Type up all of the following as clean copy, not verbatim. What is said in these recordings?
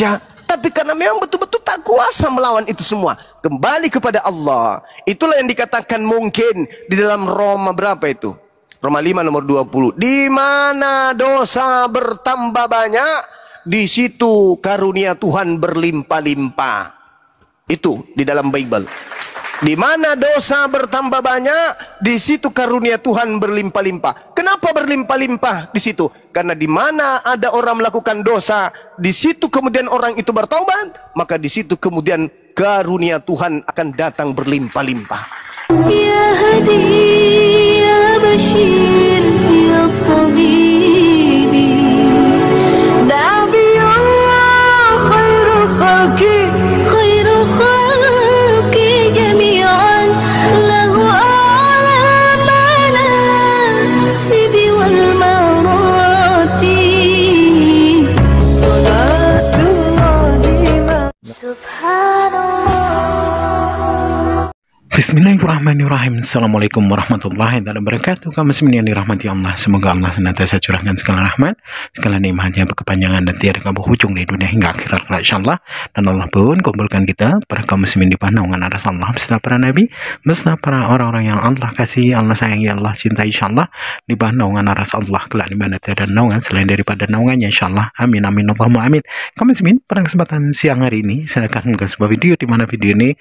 saja. Tapi karena memang betul-betul tak kuasa melawan itu semua, kembali kepada Allah. Itulah yang dikatakan mungkin di dalam Roma berapa itu? Roma 5 nomor 20. Di mana dosa bertambah banyak, di situ karunia Tuhan berlimpah-limpah. Itu di dalam Bible. Di mana dosa bertambah banyak, di situ karunia Tuhan berlimpah-limpah. Kenapa berlimpah-limpah di situ? Karena di mana ada orang melakukan dosa, di situ kemudian orang itu bertaubat, maka di situ kemudian karunia Tuhan akan datang berlimpah-limpah. Ya Hadi, ya Bashir, ya Tabibi, Nabi Allah, khairul khalqi, khairul khalqi jami'an, lahu a'la manasibi wal marati, salatullah subhanallah. Bismillahirrahmanirrahim. Assalamualaikum warahmatullahi wabarakatuh. Kaum muslimin yang dirahmati Allah, semoga Allah senantiasa curahkan segala rahmat, segala nikmatnya berkepanjangan dan tiada berhujung di dunia hingga akhirat insyaallah. Dan Allah pun kumpulkan kita para kaum muslimin di naungan aras Allah beserta para nabi, beserta para orang-orang yang Allah kasih, Allah sayangi, Allah cintai insyaallah, di naungan aras Allah kelak di mana tiada naungan selain daripada naungannya insyaallah. Amin amin Allahumma amin. Kaum muslimin, pada kesempatan siang hari ini saya akan mengunggah sebuah video di mana video ini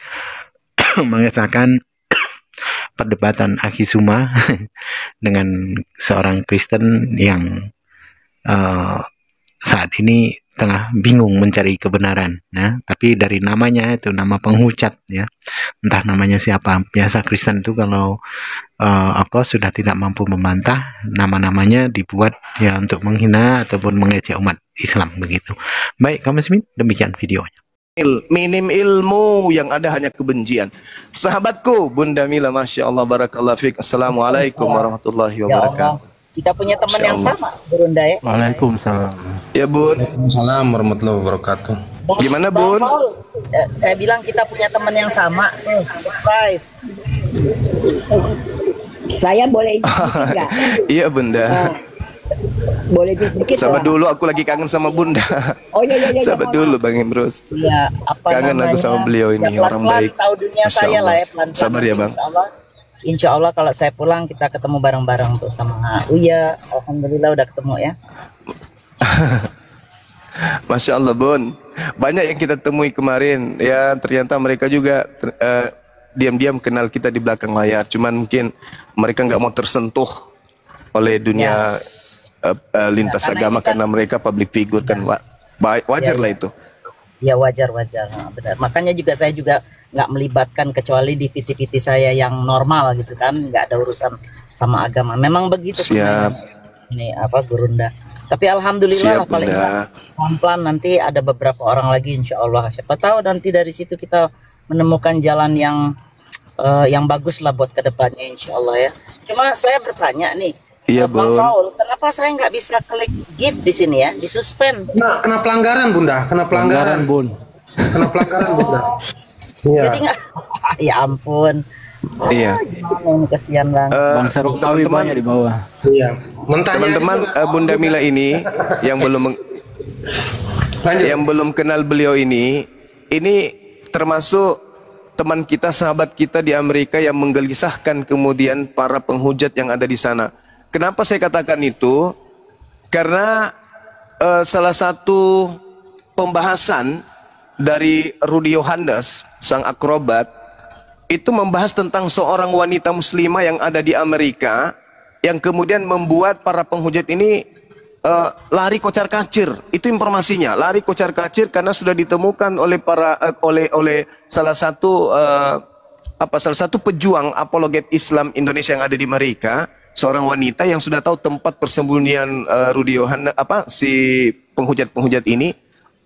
mengesahkan perdebatan Aki Suma dengan seorang Kristen yang saat ini tengah bingung mencari kebenaran, ya. Tapi dari namanya itu nama penghujat, ya, entah namanya siapa. Biasa Kristen itu kalau sudah tidak mampu membantah, nama-namanya dibuat ya untuk menghina ataupun mengejek umat Islam begitu. Baik, kaum muslimin, demikian videonya. Minim ilmu, yang ada hanya kebencian. Sahabatku Bunda Mila, Masya Allah, barakallah fiqh. Assalamualaikum warahmatullahi wabarakatuh. Kita punya teman yang sama, Bunda, ya. Waalaikumsalam. Ya Bun. Waalaikumsalam warahmatullahi wabarakatuh. Gimana Bun? Saya bilang kita punya teman yang sama. Surprise. Saya boleh enggak? Iya Bunda. Boleh sedikit. Sabar dulu, aku lagi kangen sama Bunda. Oh iya. Sabar dulu Bang Imrus. Iya, kangen aku sama beliau ini, ya, orang baik. Tahu dunia saya lah ya, pelan-pelan. Sabar ya Bang. Insya Allah kalau saya pulang kita ketemu bareng-bareng tuh sama Uya. Alhamdulillah udah ketemu ya. Masya Allah Bun. Banyak yang kita temui kemarin. Ya ternyata mereka juga diam-diam kenal kita di belakang layar. Cuman mungkin mereka nggak mau tersentuh oleh dunia lintas agama karena mereka public figure kan, wajar lah itu. Ya wajar, nah, benar. Makanya juga saya juga nggak melibatkan kecuali di PT-PT saya yang normal gitu kan, nggak ada urusan sama agama. Memang begitu. Siap. Ini apa Gurunda. Tapi alhamdulillah paling pelan-pelan nanti ada beberapa orang lagi insya Allah. Siapa tahu nanti dari situ kita menemukan jalan yang bagus lah buat kedepannya insya Allah ya. Cuma saya bertanya nih. Iya Bun. Paul, kenapa saya nggak bisa klik gift di sini ya, di suspend? Kena pelanggaran Bunda, kena pelanggaran Bun. Kena pelanggaran Bunda. Iya. Jadi nggak, ya ampun. Iya. Ini kesian banget. Bang Saruktawi banyak di bawah. Iya. Teman-teman Bunda Mila ini yang belum kenal beliau ini termasuk teman kita, sahabat kita di Amerika yang menggelisahkan kemudian para penghujat yang ada di sana. Kenapa saya katakan itu? Karena salah satu pembahasan dari Rudy Yohannes, sang akrobat, itu membahas tentang seorang wanita muslimah yang ada di Amerika yang kemudian membuat para penghujat ini lari kocar kacir. Itu informasinya, lari kocar kacir karena sudah ditemukan oleh salah satu pejuang apologet Islam Indonesia yang ada di Amerika. Seorang wanita yang sudah tahu tempat persembunyian Rudy Yohannes, si penghujat-penghujat ini.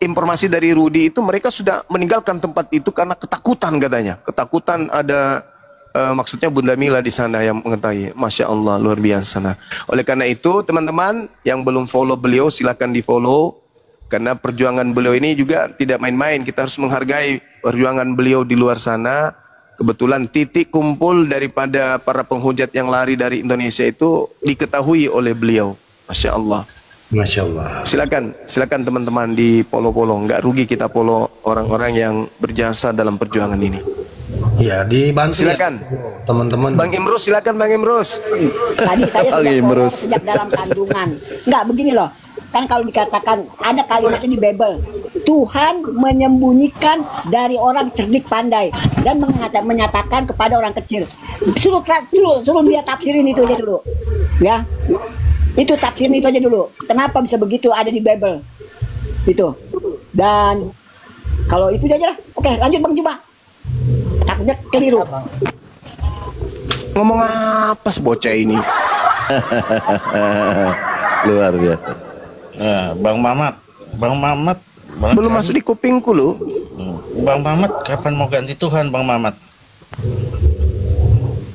Informasi dari Rudy itu mereka sudah meninggalkan tempat itu karena ketakutan katanya. Ketakutan ada maksudnya Bunda Mila di sana yang mengetahui. Masya Allah, luar biasa. Nah, oleh karena itu teman-teman yang belum follow beliau silakan di follow. Karena perjuangan beliau ini juga tidak main-main. Kita harus menghargai perjuangan beliau di luar sana. Kebetulan titik kumpul daripada para penghujat yang lari dari Indonesia itu diketahui oleh beliau. Masya Allah. Masya Allah. Silakan teman-teman di polo-polo. Nggak rugi kita polo orang-orang yang berjasa dalam perjuangan ini. Ya, dibantu. Silakan teman-teman. Bang Imrus, silakan Bang Imrus. Tadi saya sejak dalam kandungan. Enggak, begini loh. Kan kalau dikatakan ada kalimatnya di Bible, Tuhan menyembunyikan dari orang cerdik pandai dan menyatakan kepada orang kecil. Suruh dia tafsirin itu aja dulu, ya. Itu tafsirin itu aja dulu. Kenapa bisa begitu ada di Bible? Itu. Dan kalau itu aja lah. Oke, lanjut Bang Juma. Takutnya keliru. Ngomong apa bocah ini? Luar biasa. Bang Mamat, belum masuk di kupingku loh. Bang Mamat, kapan mau ganti Tuhan, Bang Mamat?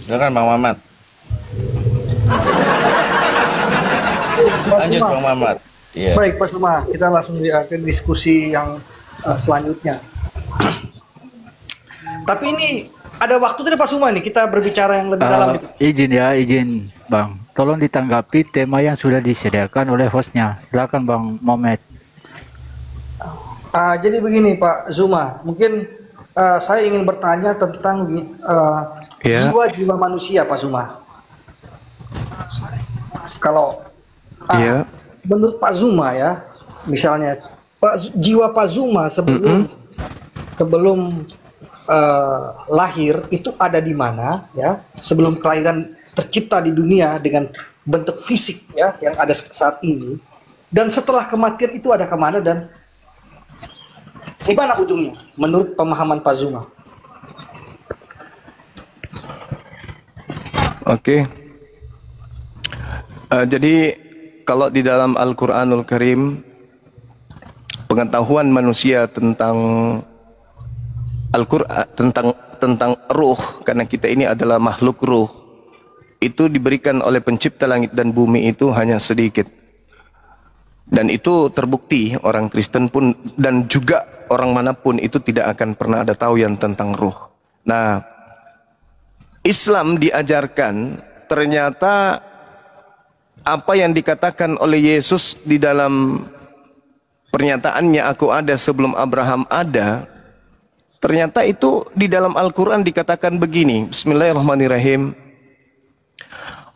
Silakan Bang Mamat. Lanjut Bang Mamat. Ya. Baik Pak Suma, kita langsung ke diskusi yang selanjutnya. Tapi ini ada waktu tidak Pak Suma nih kita berbicara yang lebih dalam itu. Izin Bang. Tolong ditanggapi tema yang sudah disediakan oleh hostnya. Silakan Bang Mohamed. Jadi begini Pak Zuma, mungkin saya ingin bertanya tentang jiwa-jiwa manusia Pak Zuma. Kalau menurut Pak Zuma ya, misalnya jiwa Pak Zuma sebelum lahir itu ada di mana ya, sebelum kelahiran tercipta di dunia dengan bentuk fisik ya yang ada saat ini, dan setelah kematian itu ada kemana dan di mana ujungnya menurut pemahaman Pak Zuma? Oke. Jadi kalau di dalam Al-Qur'anul Karim pengetahuan manusia tentang Al-Qur'an tentang ruh, karena kita ini adalah makhluk ruh, itu diberikan oleh pencipta langit dan bumi itu hanya sedikit. Dan itu terbukti orang Kristen pun dan juga orang manapun itu tidak akan pernah ada tahu yang tentang ruh. Nah, Islam diajarkan ternyata apa yang dikatakan oleh Yesus di dalam pernyataannya, aku ada sebelum Abraham ada, ternyata itu di dalam Al-Quran dikatakan begini. Bismillahirrahmanirrahim.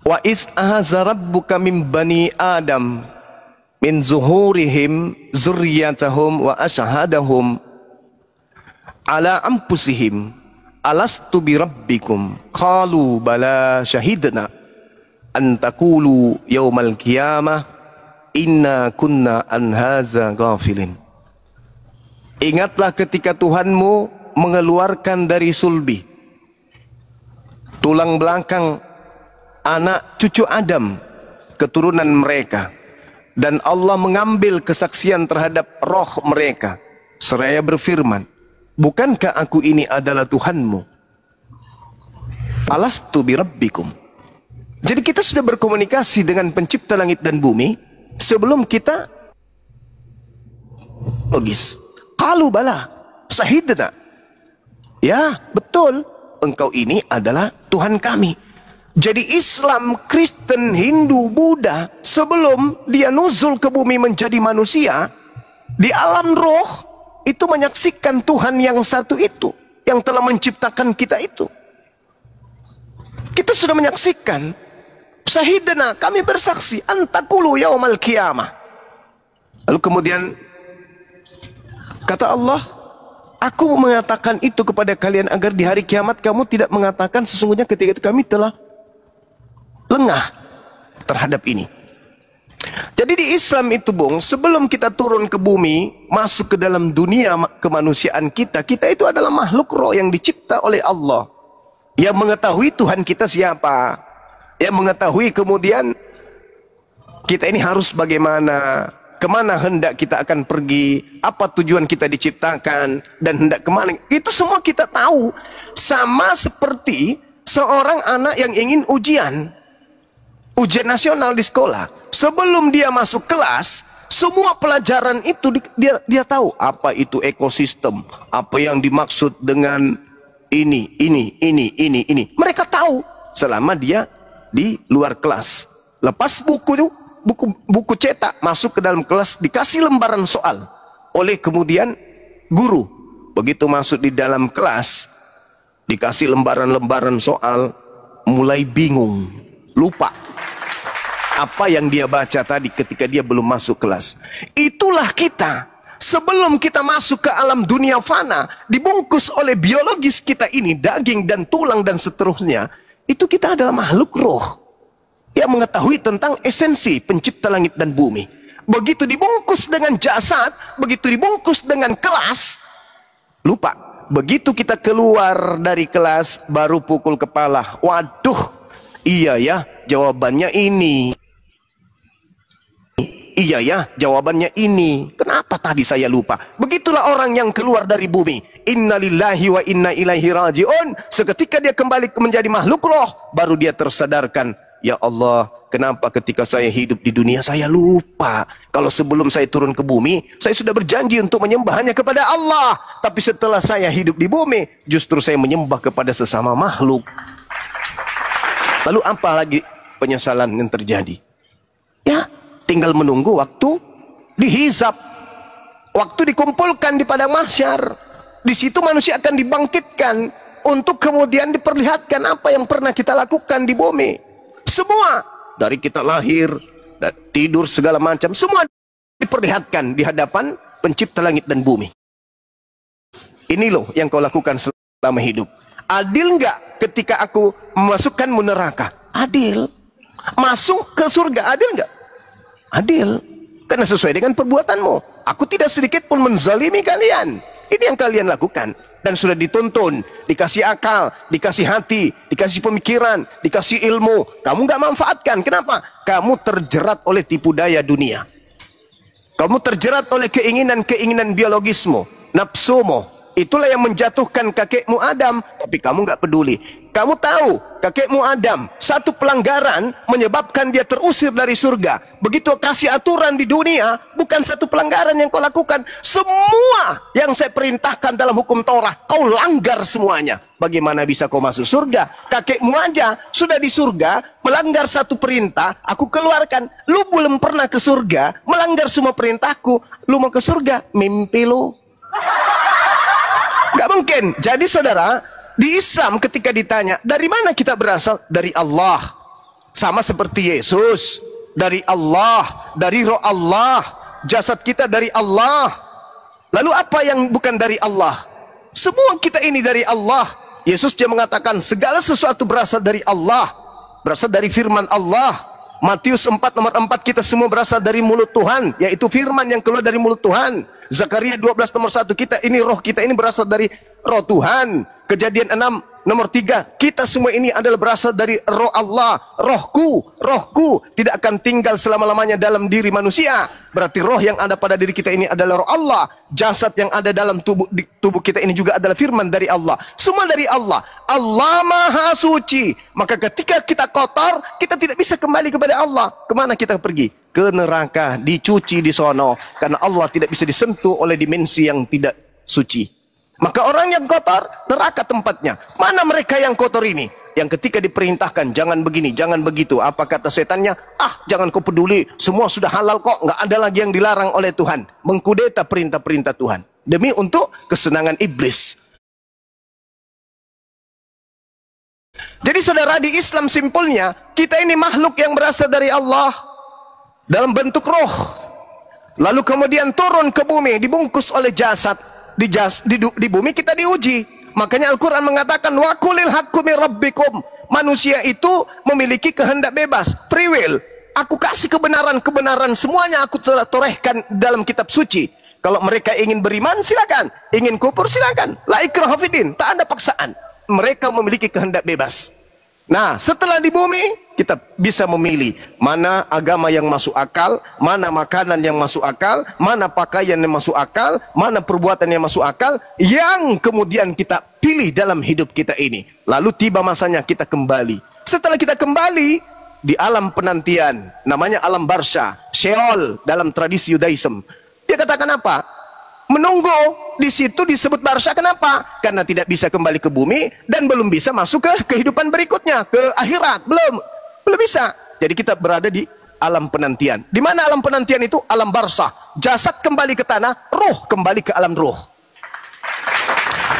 Wa is ahaza rabbuka min bani Adam min zuhurihim zurriyatahum wa ashhadahum ala anfusihim alastu bi rabbikum qalu bala syahidna an taqulu yaumal qiyamah inna kunna an hadza ghafilin. Ingatlah ketika Tuhanmu mengeluarkan dari sulbi tulang belakang anak cucu Adam, keturunan mereka, dan Allah mengambil kesaksian terhadap roh mereka seraya berfirman, bukankah aku ini adalah Tuhanmu? Alastu birabbikum. Jadi kita sudah berkomunikasi dengan pencipta langit dan bumi sebelum kita logis. Qalu bala syahidna. Ya, betul, engkau ini adalah Tuhan kami. Jadi Islam, Kristen, Hindu, Buddha, sebelum dia nuzul ke bumi menjadi manusia, di alam roh itu menyaksikan Tuhan yang satu itu, yang telah menciptakan kita itu. Kita sudah menyaksikan. Syahidna, kami bersaksi, antakulu yaumal qiyamah. Lalu kemudian kata Allah, aku mengatakan itu kepada kalian agar di hari kiamat kamu tidak mengatakan sesungguhnya ketika itu kami telah lengah terhadap ini. Jadi di Islam itu Bung, sebelum kita turun ke bumi, masuk ke dalam dunia kemanusiaan kita, kita itu adalah makhluk roh yang dicipta oleh Allah, yang mengetahui Tuhan kita siapa, yang mengetahui kemudian kita ini harus bagaimana, kemana hendak kita akan pergi, apa tujuan kita diciptakan, dan hendak kemana. Itu semua kita tahu. Sama seperti seorang anak yang ingin ujian nasional di sekolah. Sebelum dia masuk kelas, semua pelajaran itu dia tahu apa itu ekosistem, apa yang dimaksud dengan ini. Mereka tahu selama dia di luar kelas. Lepas buku itu, buku cetak, masuk ke dalam kelas, dikasih lembaran soal oleh kemudian guru. Begitu masuk di dalam kelas, dikasih lembaran-lembaran soal, mulai bingung, lupa apa yang dia baca tadi ketika dia belum masuk kelas. Itulah kita. Sebelum kita masuk ke alam dunia fana, dibungkus oleh biologis kita ini, daging dan tulang dan seterusnya, itu kita adalah makhluk roh yang mengetahui tentang esensi pencipta langit dan bumi. Begitu dibungkus dengan jasad, begitu dibungkus dengan kelas, lupa. Begitu kita keluar dari kelas, baru pukul kepala. Waduh, iya ya, jawabannya ini. Iya ya, jawabannya ini. Kenapa tadi saya lupa? Begitulah orang yang keluar dari bumi. Innalillahi wa inna ilaihi raji'un. Seketika dia kembali menjadi makhluk roh, baru dia tersadarkan, ya Allah, kenapa ketika saya hidup di dunia saya lupa? Kalau sebelum saya turun ke bumi, saya sudah berjanji untuk menyembah hanya kepada Allah. Tapi setelah saya hidup di bumi, justru saya menyembah kepada sesama makhluk. Lalu apa lagi penyesalan yang terjadi? Ya, tinggal menunggu waktu dihisab, waktu dikumpulkan di padang mahsyar. Di situ manusia akan dibangkitkan untuk kemudian diperlihatkan apa yang pernah kita lakukan di bumi. Semua, dari kita lahir, dan tidur segala macam, semua diperlihatkan di hadapan pencipta langit dan bumi. Ini loh yang kau lakukan selama hidup. Adil nggak ketika aku memasukkanmu neraka? Adil. Masuk ke surga, adil nggak? Adil, karena sesuai dengan perbuatanmu. Aku tidak sedikit pun menzalimi kalian. Ini yang kalian lakukan. Dan sudah dituntun, dikasih akal, dikasih hati, dikasih pemikiran, dikasih ilmu. Kamu gak manfaatkan. Kenapa? Kamu terjerat oleh tipu daya dunia. Kamu terjerat oleh keinginan-keinginan biologismu, nafsumu. Itulah yang menjatuhkan kakekmu Adam. Tapi kamu gak peduli. Kamu tahu, kakekmu Adam, satu pelanggaran menyebabkan dia terusir dari surga. Begitu kasih aturan di dunia, bukan satu pelanggaran yang kau lakukan. Semua yang saya perintahkan dalam hukum Taurat, kau langgar semuanya. Bagaimana bisa kau masuk surga? Kakekmu aja sudah di surga, melanggar satu perintah, aku keluarkan. Lu belum pernah ke surga, melanggar semua perintahku. Lu mau ke surga, mimpi lu. Gak mungkin. Jadi saudara, di Islam ketika ditanya, dari mana kita berasal? Dari Allah. Sama seperti Yesus. Dari Allah. Dari roh Allah. Jasad kita dari Allah. Lalu apa yang bukan dari Allah? Semua kita ini dari Allah. Yesus dia mengatakan, segala sesuatu berasal dari Allah. Berasal dari firman Allah. Matius 4 nomor 4, kita semua berasal dari mulut Tuhan. Yaitu firman yang keluar dari mulut Tuhan. Zakaria 12 nomor 1, kita ini roh kita ini berasal dari roh Tuhan. Kejadian 6 nomor 3, kita semua ini adalah berasal dari roh Allah. Rohku tidak akan tinggal selama-lamanya dalam diri manusia. Berarti roh yang ada pada diri kita ini adalah roh Allah. Jasad yang ada dalam tubuh kita ini juga adalah firman dari Allah. Semua dari Allah. Allah Maha Suci. Maka ketika kita kotor, kita tidak bisa kembali kepada Allah. Kemana kita pergi? Ke neraka, dicuci di sono. Karena Allah tidak bisa disentuh oleh dimensi yang tidak suci. Maka orang yang kotor, neraka tempatnya. Mana mereka yang kotor ini? Yang ketika diperintahkan, jangan begini, jangan begitu. Apa kata setannya? Ah, jangan kau peduli. Semua sudah halal kok. Nggak ada lagi yang dilarang oleh Tuhan. Mengkudeta perintah-perintah Tuhan. Demi untuk kesenangan iblis. Jadi saudara, di Islam simpulnya, kita ini makhluk yang berasal dari Allah. Dalam bentuk roh. Lalu kemudian turun ke bumi, dibungkus oleh jasad. Di bumi kita diuji. Makanya Al-Quran mengatakan, wa qulil haqqu min rabbikum. Manusia itu memiliki kehendak bebas, free will. Aku kasih kebenaran semuanya aku telah torehkan dalam kitab suci. Kalau mereka ingin beriman silakan, ingin kufur silakan. La ikraha fiddin, tak ada paksaan. Mereka memiliki kehendak bebas. Nah, setelah di bumi kita bisa memilih mana agama yang masuk akal, mana makanan yang masuk akal, mana pakaian yang masuk akal, mana perbuatan yang masuk akal, yang kemudian kita pilih dalam hidup kita ini. Lalu tiba masanya kita kembali. Setelah kita kembali di alam penantian, namanya alam barsha, Sheol dalam tradisi Yudaism. Dia katakan apa? Menunggu di situ disebut barsha. Kenapa? Karena tidak bisa kembali ke bumi dan belum bisa masuk ke kehidupan berikutnya, ke akhirat. Belum bisa. Jadi kita berada di alam penantian. Di mana alam penantian itu? Alam barzah. Jasad kembali ke tanah, roh kembali ke alam roh.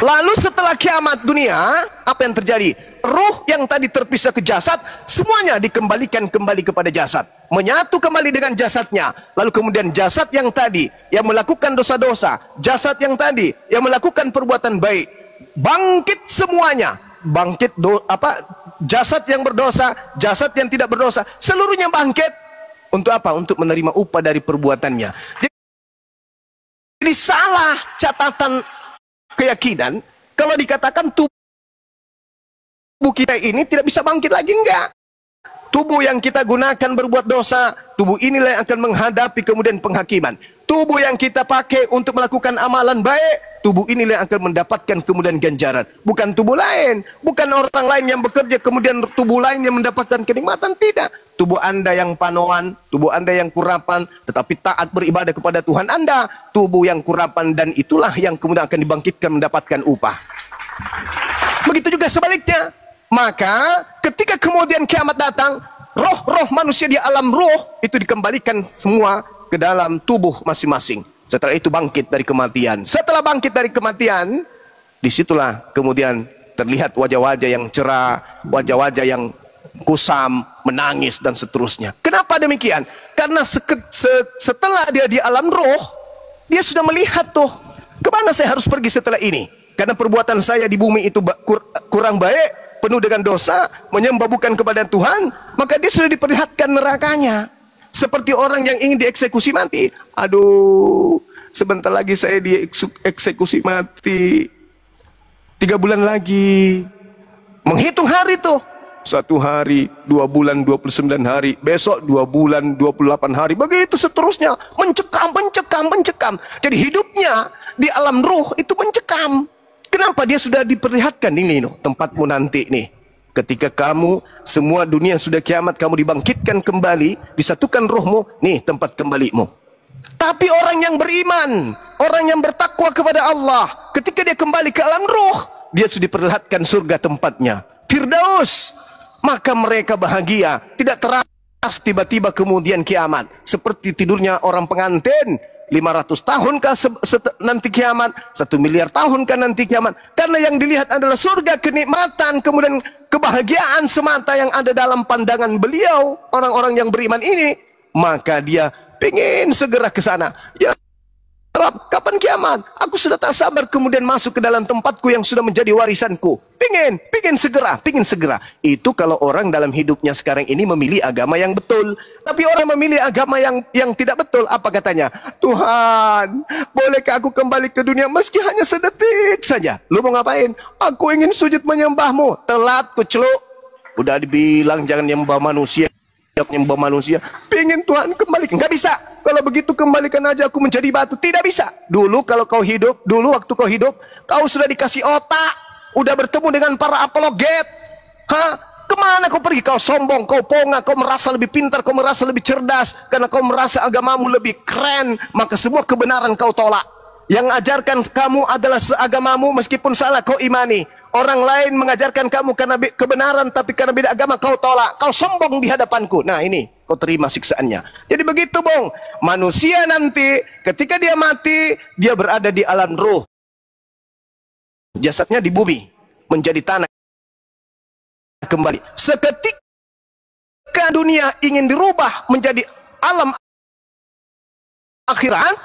Lalu setelah kiamat dunia, apa yang terjadi? Roh yang tadi terpisah ke jasad, semuanya dikembalikan kembali kepada jasad. Menyatu kembali dengan jasadnya. Lalu kemudian jasad yang tadi, yang melakukan dosa-dosa, jasad yang tadi, yang melakukan perbuatan baik, bangkit semuanya. Bangkit jasad yang berdosa, jasad yang tidak berdosa, seluruhnya bangkit. Untuk apa? Untuk menerima upah dari perbuatannya. Jadi salah catatan keyakinan kalau dikatakan tubuh kita ini tidak bisa bangkit lagi. Enggak. Tubuh yang kita gunakan berbuat dosa, tubuh inilah yang akan menghadapi kemudian penghakiman. Tubuh yang kita pakai untuk melakukan amalan baik, tubuh inilah yang akan mendapatkan kemudian ganjaran. Bukan tubuh lain, bukan orang lain yang bekerja kemudian tubuh lain yang mendapatkan kenikmatan. Tidak. Tubuh Anda yang panoan, tubuh Anda yang kurapan, tetapi taat beribadah kepada Tuhan Anda. Tubuh yang kurapan, dan itulah yang kemudian akan dibangkitkan mendapatkan upah. Begitu juga sebaliknya. Maka ketika kemudian kiamat datang, roh-roh manusia di alam roh itu dikembalikan semua ke dalam tubuh masing-masing. Setelah itu bangkit dari kematian. Setelah bangkit dari kematian, disitulah kemudian terlihat wajah-wajah yang cerah, wajah-wajah yang kusam, menangis, dan seterusnya. Kenapa demikian? Karena setelah dia di alam roh, dia sudah melihat tuh, kemana saya harus pergi setelah ini? Karena perbuatan saya di bumi itu kurang baik, penuh dengan dosa, menyembah bukan kepada Tuhan, maka dia sudah diperlihatkan nerakanya. Seperti orang yang ingin dieksekusi mati. Aduh, sebentar lagi saya dieksekusi mati. 3 bulan lagi. Menghitung hari tuh. 1 hari, 2 bulan, 29 hari. Besok 2 bulan, 28 hari. Begitu seterusnya. Mencekam, mencekam, mencekam. Jadi hidupnya di alam ruh itu mencekam. Kenapa? Dia sudah diperlihatkan ini loh, tempatmu nanti nih. Ketika kamu, semua dunia sudah kiamat, kamu dibangkitkan kembali, disatukan rohmu, nih tempat kembalimu. Tapi orang yang beriman, orang yang bertakwa kepada Allah, ketika dia kembali ke alam roh, dia sudah diperlihatkan surga tempatnya, Firdaus. Maka mereka bahagia, tidak terasa tiba-tiba kemudian kiamat. Seperti tidurnya orang pengantin, 500 tahunkah nanti kiamat, 1 miliar tahunkah nanti kiamat. Karena yang dilihat adalah surga, kenikmatan, kemudian kebahagiaan semata yang ada dalam pandangan beliau, orang-orang yang beriman ini. Maka dia pengen segera ke sana. Ya Rab, kapan kiamat? Aku sudah tak sabar kemudian masuk ke dalam tempatku yang sudah menjadi warisanku. Pengen segera. Itu kalau orang dalam hidupnya sekarang ini memilih agama yang betul. Tapi orang memilih agama yang tidak betul, apa katanya? Tuhan, bolehkah aku kembali ke dunia meski hanya sedetik saja? Lu mau ngapain? Aku ingin sujud menyembahmu. Telat, kuceluk. Udah dibilang jangan nyembah manusia. Nyembah manusia. Pengen Tuhan kembalikan. Nggak bisa. Kalau begitu kembalikan aja aku menjadi batu. Tidak bisa. Dulu kalau kau hidup, waktu kau hidup, kau sudah dikasih otak. Udah bertemu dengan para apologet. Kemana kau pergi? Kau sombong, kau ponga, kau merasa lebih pintar, kau merasa lebih cerdas. Karena kau merasa agamamu lebih keren. Maka semua kebenaran kau tolak. Yang ajarkan kamu adalah seagamamu, meskipun salah kau imani. Orang lain mengajarkan kamu karena kebenaran, tapi karena beda agama kau tolak. Kau sombong di hadapanku. Nah ini, kau terima siksaannya. Jadi begitu Bung. Manusia nanti ketika dia mati, dia berada di alam ruh. Jasadnya di bumi, menjadi tanah kembali. Seketika dunia ingin dirubah menjadi alam akhirat,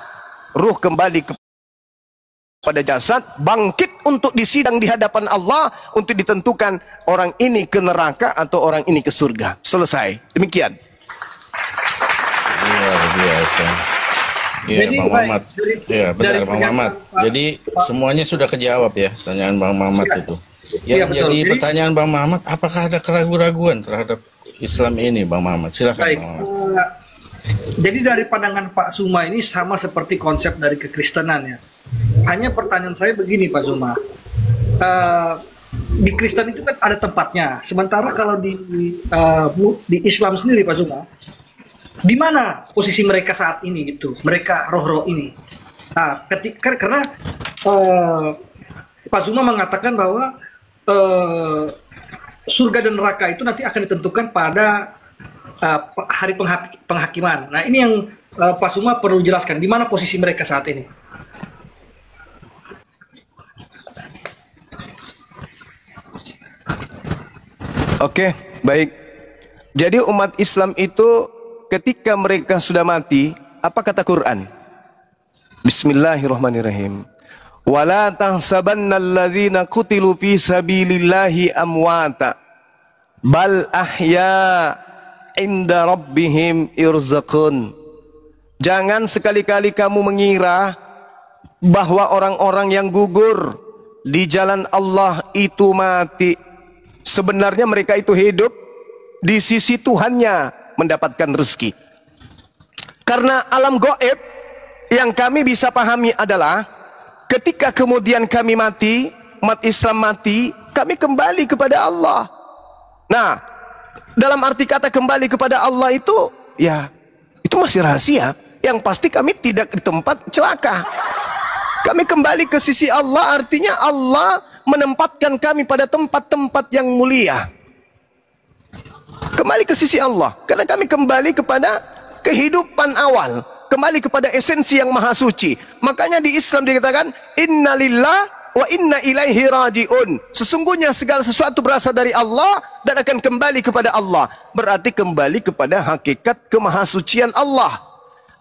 ruh kembali pada jasad, bangkit untuk disidang di hadapan Allah, untuk ditentukan orang ini ke neraka atau orang ini ke surga. Selesai. Demikian. Luar biasa. Iya, Bang Mamat. Iya, benar Bang Mamat. Jadi semuanya sudah kejawab ya pertanyaan Bang Mamat itu. Yang jadi pertanyaan Bang Mamat, apakah ada keraguan-raguan terhadap Islam ini Bang Mamat? Silakan Bang Mamat. Jadi dari pandangan Pak Suma ini sama seperti konsep dari kekristenan ya. Hanya pertanyaan saya begini Pak Suma. Di Kristen itu kan ada tempatnya. Sementara kalau di Islam sendiri Pak Suma, di mana posisi mereka saat ini gitu? Mereka roh-roh ini. Nah, karena Pak Suma mengatakan bahwa surga dan neraka itu nanti akan ditentukan pada hari penghakiman. Nah, ini yang Pak Suma perlu jelaskan, di mana posisi mereka saat ini? Oke, baik. Jadi umat Islam itu ketika mereka sudah mati, apa kata Quran? Bismillahirrahmanirrahim. Wala tahsabanna alladzina qutilu fi sabilillahi amwata bal ahya inda rabbihim yurzaqun. Jangan sekali-kali kamu mengira bahwa orang-orang yang gugur di jalan Allah itu mati. Sebenarnya mereka itu hidup di sisi Tuhannya mendapatkan rezeki. Karena alam gaib yang kami bisa pahami adalah ketika kemudian kami mati, umat Islam mati, kami kembali kepada Allah. Nah, dalam arti kata kembali kepada Allah itu, ya, itu masih rahasia. Yang pasti kami tidak di tempat celaka. Kami kembali ke sisi Allah, artinya Allah menempatkan kami pada tempat-tempat yang mulia. Kembali ke sisi Allah, karena kami kembali kepada kehidupan awal, kembali kepada esensi yang maha suci. Makanya di Islam dikatakan innalillah wa inna ilaihi rajiun. Sesungguhnya segala sesuatu berasal dari Allah dan akan kembali kepada Allah. Berarti kembali kepada hakikat kemahasucian Allah.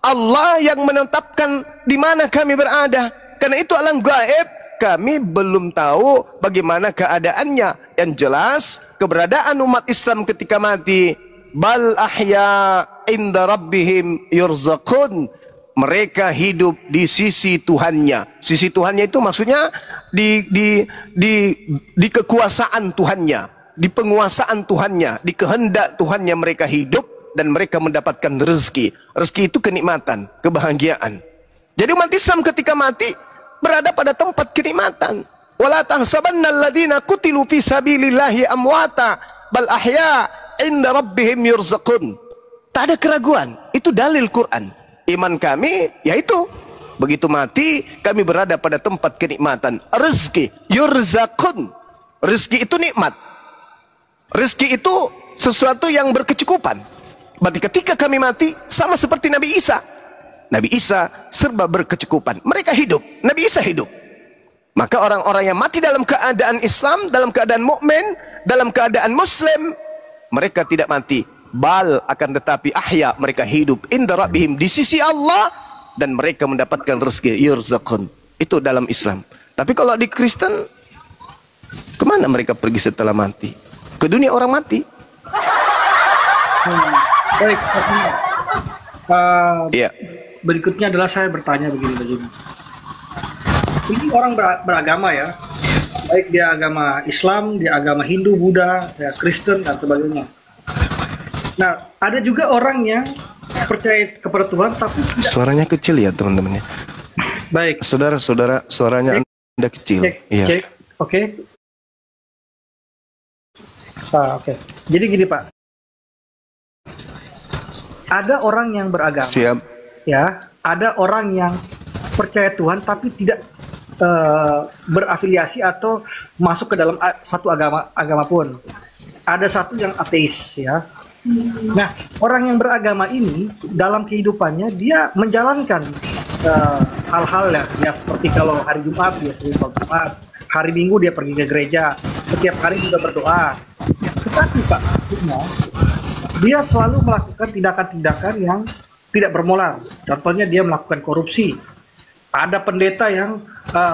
Allah yang menetapkan di mana kami berada. Karena itu alam gaib kami belum tahu bagaimana keadaannya. Yang jelas keberadaan umat Islam ketika mati, bal ahya inda rabbihim yurzaqun. Mereka hidup di sisi Tuhannya. Sisi Tuhannya itu maksudnya di kekuasaan Tuhannya, di penguasaan Tuhannya, di kehendak Tuhannya mereka hidup dan mereka mendapatkan rezeki. Rezeki itu kenikmatan, kebahagiaan. Jadi umat Islam ketika mati berada pada tempat kenikmatan. Wala tahsabanna alladziina qutilu fi sabilillahi amwata bal ahya inda rabbihim yurzaqun. Tak ada keraguan, itu dalil Quran. Iman kami yaitu begitu mati kami berada pada tempat kenikmatan. Rezeki yurzaqun. Rezeki itu nikmat. Rezeki itu sesuatu yang berkecukupan. Berarti ketika kami mati sama seperti Nabi Isa. Nabi Isa serba berkecukupan. Mereka hidup, Nabi Isa hidup. Maka orang-orang yang mati dalam keadaan Islam, dalam keadaan mukmin, dalam keadaan Muslim, mereka tidak mati. Bal akan tetapi ahya, mereka hidup inda rabbihim, di sisi Allah, dan mereka mendapatkan rezeki yurzaqun. Itu dalam Islam. Tapi kalau di Kristen, kemana mereka pergi setelah mati? Ke dunia orang mati. Baik, Mas Bima. Iya. Berikutnya adalah saya bertanya begini. Ini orang beragama ya, baik dia agama Islam, dia agama Hindu, Buddha, ya Kristen dan sebagainya. Nah, ada juga orang yang percaya kepada Tuhan tapi tidak. Suaranya kecil ya teman-temannya. Baik. Saudara-saudara, suaranya Anda kecil. Cek. Oke. Oke. Jadi gini Pak. Ada orang yang beragama. Siap. Ya, ada orang yang percaya Tuhan tapi tidak berafiliasi atau masuk ke dalam satu agama pun. Ada satu yang ateis ya. Nah, orang yang beragama ini dalam kehidupannya dia menjalankan hal-hal ya seperti kalau hari Jumat dia sering sholat Jumat, hari Minggu dia pergi ke gereja, setiap hari juga berdoa. Tetapi Pak, dia selalu melakukan tindakan-tindakan yang tidak bermoral. Contohnya dia melakukan korupsi. Ada pendeta yang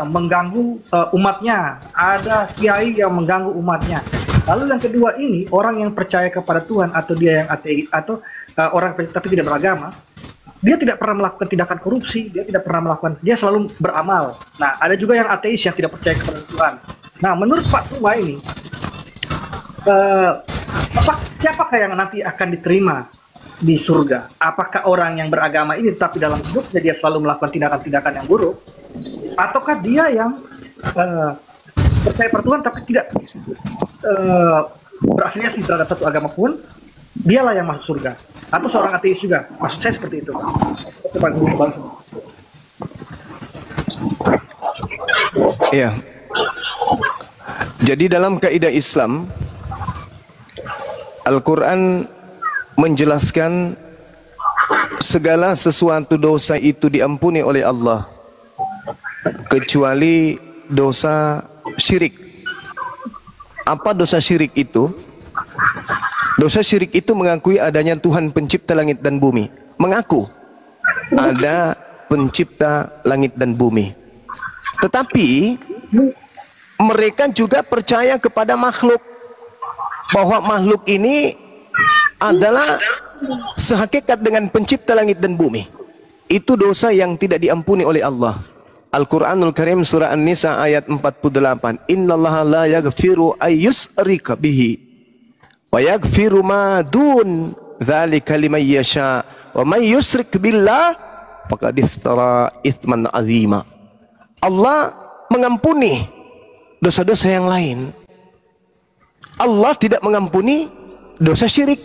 mengganggu umatnya, ada kiai yang mengganggu umatnya. Lalu yang kedua ini, orang yang percaya kepada Tuhan atau dia yang ateis atau orang tapi tidak beragama, dia tidak pernah melakukan tindakan korupsi, dia tidak pernah melakukan, dia selalu beramal. Nah, ada juga yang ateis yang tidak percaya kepada Tuhan. Nah, menurut Pak Suma ini, siapakah yang nanti akan diterima di surga? Apakah orang yang beragama ini tetapi dalam hidupnya dia selalu melakukan tindakan-tindakan yang buruk, ataukah dia yang percaya pada Tuhan tapi tidak berafiliasi terhadap satu agama pun, dialah yang masuk surga? Atau seorang ateis juga? Maksud saya seperti itu. Iya. Jadi dalam kaidah Islam, Al-Quran menjelaskan segala sesuatu dosa itu diampuni oleh Allah kecuali dosa syirik. Apa dosa syirik itu? Dosa syirik itu mengakui adanya Tuhan pencipta langit dan bumi. Mengaku ada pencipta langit dan bumi. Tetapi mereka juga percaya kepada makhluk, bahwa makhluk ini adalah sehakikat dengan pencipta langit dan bumi. Itu dosa yang tidak diampuni oleh Allah. Al-Quranul Karim surah An-Nisa ayat 48. Innallaha la yaghfiru ayyusrika bihi wa yaghfiru ma dun dzalika liman yasha wa may yusrik billah faqad iftara itsman azima. Allah mengampuni dosa-dosa yang lain. Allah tidak mengampuni dosa syirik.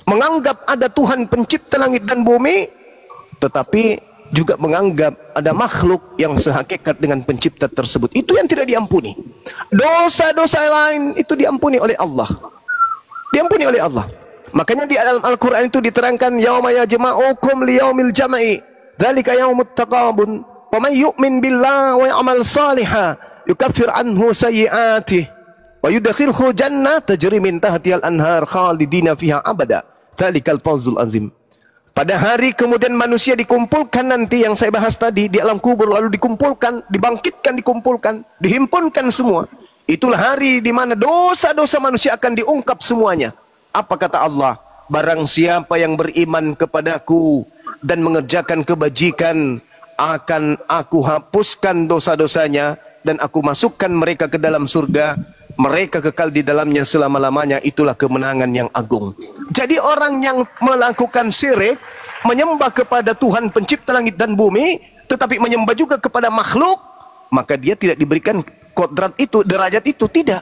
Menganggap ada Tuhan pencipta langit dan bumi, tetapi juga menganggap ada makhluk yang sehakikat dengan pencipta tersebut. Itu yang tidak diampuni. Dosa-dosa lain itu diampuni oleh Allah. Diampuni oleh Allah. Makanya di dalam Al-Quran itu diterangkan, yauma yajma'ukum liyaumil jam'i dzalika yaumut taqabun wa may yu'min billahi wa ya'mal salihan yukaffir anhu sayyi'atihi wa yudkhilhu jannah tajri min tahtihal anhar khalidina fiha abada. Dzalikal fawzul azim. Pada hari kemudian manusia dikumpulkan nanti yang saya bahas tadi di alam kubur, lalu dikumpulkan, dibangkitkan, dikumpulkan, dihimpunkan semua. Itulah hari di mana dosa-dosa manusia akan diungkap semuanya. Apa kata Allah? Barang siapa yang beriman kepadaku dan mengerjakan kebajikan, akan aku hapuskan dosa-dosanya dan aku masukkan mereka ke dalam surga. Mereka kekal di dalamnya selama-lamanya. Itulah kemenangan yang agung. Jadi orang yang melakukan syirik, menyembah kepada Tuhan pencipta langit dan bumi, tetapi menyembah juga kepada makhluk, maka dia tidak diberikan kodrat itu, derajat itu, tidak.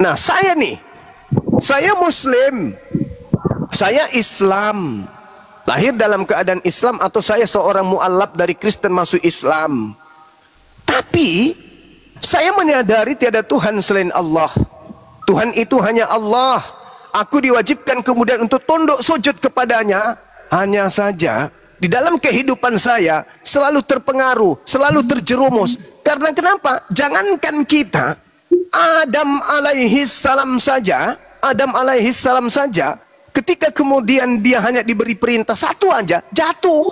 Nah, saya nih, saya Muslim, saya Islam, lahir dalam keadaan Islam, atau saya seorang mu'alaf dari Kristen masuk Islam, tapi saya menyadari tiada Tuhan selain Allah. Tuhan itu hanya Allah. Aku diwajibkan kemudian untuk tunduk sujud kepadanya. Hanya saja di dalam kehidupan saya selalu terpengaruh, selalu terjerumus. Karena kenapa? Jangankan kita, Adam alaihi salam saja, ketika kemudian dia hanya diberi perintah satu aja, jatuh.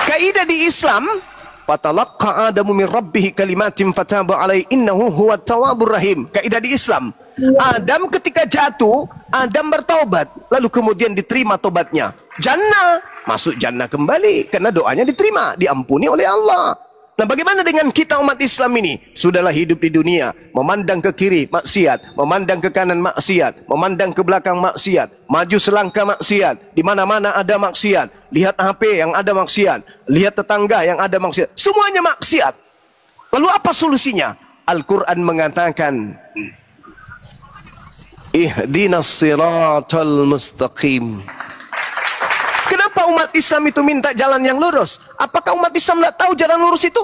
Kaidah di Islam, fatalaqqa Adamu min rabbih kalimatin fataba alaihi innahu huwat tawwabur rahim. Kaidah di Islam, Adam ketika jatuh, Adam bertaubat, lalu kemudian diterima tobatnya. Jannah, masuk jannah kembali karena doanya diterima, diampuni oleh Allah. Nah, bagaimana dengan kita umat Islam ini? Sudahlah hidup di dunia, memandang ke kiri maksiat, memandang ke kanan maksiat, memandang ke belakang maksiat, maju selangkah maksiat, di mana-mana ada maksiat, lihat HP yang ada maksiat, lihat tetangga yang ada maksiat, semuanya maksiat. Lalu apa solusinya? Al-Quran mengatakan, ihdinas siratal mustaqim. Kenapa umat Islam itu minta jalan yang lurus? Apakah umat Islam tidak tahu jalan lurus itu?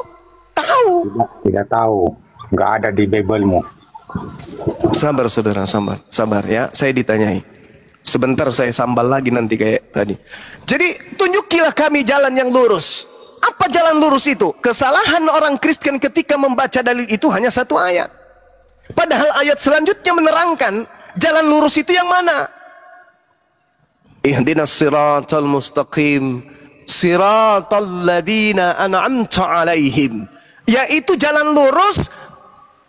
Tahu. Tidak tahu. Nggak ada di Bible-mu. Sabar saudara, sabar ya. Saya ditanyai. Sebentar saya sambal lagi nanti kayak tadi. Jadi tunjukilah kami jalan yang lurus. Apa jalan lurus itu? Kesalahan orang Kristen ketika membaca dalil itu hanya satu ayat. Padahal ayat selanjutnya menerangkan jalan lurus itu yang mana? Ihdinas siratal mustaqim siratal ladina an'amta alaihim. Yaitu jalan lurus,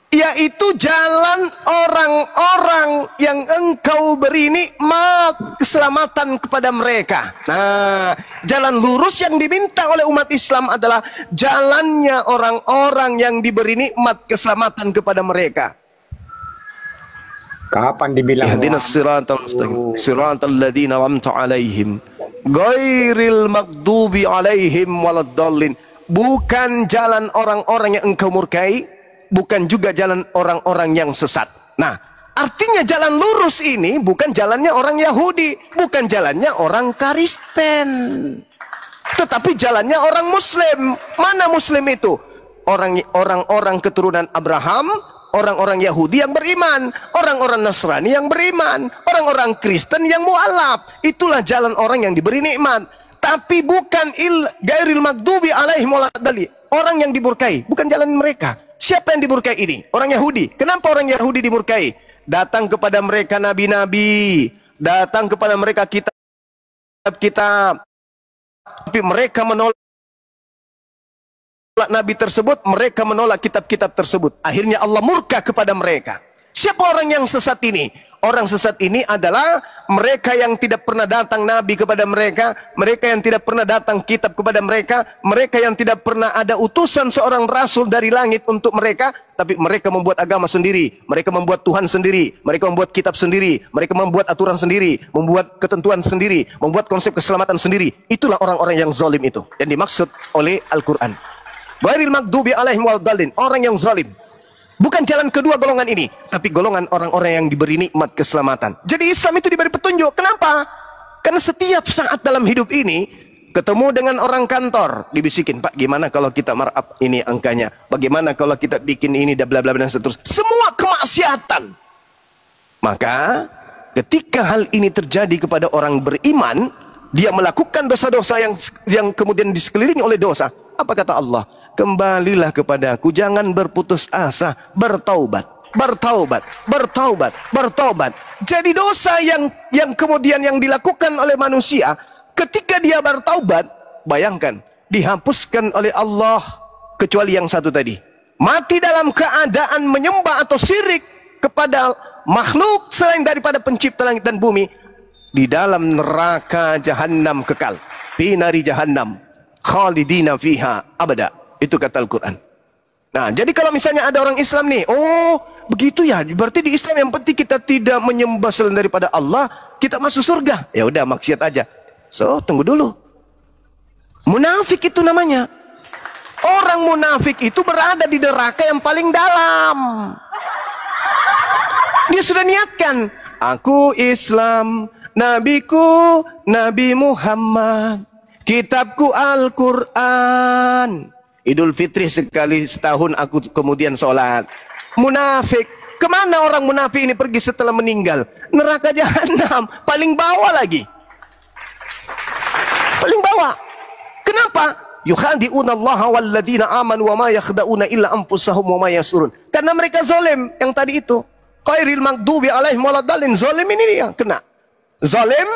yaitu jalan orang-orang yang engkau beri nikmat keselamatan kepada mereka. Nah, jalan lurus yang diminta oleh umat Islam adalah jalannya orang-orang yang diberi nikmat keselamatan kepada mereka. Kapan dibilang ihdinas siratal mustaqim siratal ladzina an'amta alaihim ghairil maghdubi alaihim waladdallin. Bukan jalan orang-orang yang engkau murkai, bukan juga jalan orang-orang yang sesat. Nah, artinya jalan lurus ini bukan jalannya orang Yahudi, bukan jalannya orang Kristen, tetapi jalannya orang Muslim. Mana Muslim itu? Orang-orang keturunan Abraham, orang-orang Yahudi yang beriman, orang-orang Nasrani yang beriman, orang-orang Kristen yang mu'alaf. Itulah jalan orang yang diberi nikmat. Tapi bukan gairil maghdubi alaihim waladdallin. Orang yang diburkai, bukan jalan mereka. Siapa yang diburkai ini? Orang Yahudi. Kenapa orang Yahudi diburkai? Datang kepada mereka nabi-nabi, datang kepada mereka kitab-kitab, tapi mereka menolak nabi tersebut, mereka menolak kitab-kitab tersebut. Akhirnya Allah murka kepada mereka. Siapa orang yang sesat ini? Orang sesat ini adalah mereka yang tidak pernah datang nabi kepada mereka, mereka yang tidak pernah datang kitab kepada mereka, mereka yang tidak pernah ada utusan seorang rasul dari langit untuk mereka, tapi mereka membuat agama sendiri, mereka membuat Tuhan sendiri, mereka membuat kitab sendiri, mereka membuat aturan sendiri, membuat ketentuan sendiri, membuat konsep keselamatan sendiri. Itulah orang-orang yang zalim itu yang dimaksud oleh Al-Quran. Ghairil maghdubi alaihim waladdallin, orang yang zalim. Bukan jalan kedua golongan ini, tapi golongan orang-orang yang diberi nikmat keselamatan. Jadi Islam itu diberi petunjuk. Kenapa? Karena setiap saat dalam hidup ini ketemu dengan orang kantor, dibisikin, Pak, gimana kalau kita markup ini angkanya? Bagaimana kalau kita bikin ini dan bla bla dan seterusnya? Semua kemaksiatan. Maka ketika hal ini terjadi kepada orang beriman, dia melakukan dosa-dosa yang kemudian disekelilingi oleh dosa. Apa kata Allah? Kembalilah kepadaku, jangan berputus asa, bertaubat, bertaubat, bertaubat, bertaubat. Jadi dosa yang kemudian yang dilakukan oleh manusia, ketika dia bertaubat, bayangkan, dihapuskan oleh Allah, kecuali yang satu tadi. Mati dalam keadaan menyembah atau syirik kepada makhluk selain daripada pencipta langit dan bumi, di dalam neraka jahanam kekal, fi nari jahannam, khalidina fiha abada. Itu kata Al-Quran. Nah, jadi kalau misalnya ada orang Islam nih, oh begitu ya, berarti di Islam yang penting kita tidak menyembah selain daripada Allah, kita masuk surga. Ya udah, maksiat aja. So, tunggu dulu. Munafik itu namanya. Orang munafik itu berada di neraka yang paling dalam. Dia sudah niatkan, aku Islam, nabiku Nabi Muhammad, kitabku Al-Quran. Idul Fitri sekali setahun aku kemudian sholat. Munafik. Kemana orang munafik ini pergi setelah meninggal? Neraka jahanam. Paling bawah lagi. Paling bawah. Kenapa? Yukhadi'una Allah walladina amanu wa ma yakhda'una illa anfusahum wa ma yasurun. Karena mereka zalim yang tadi itu. Ghairil maghdubi alaihim waladdallin. Zalim ini dia kena. Zalim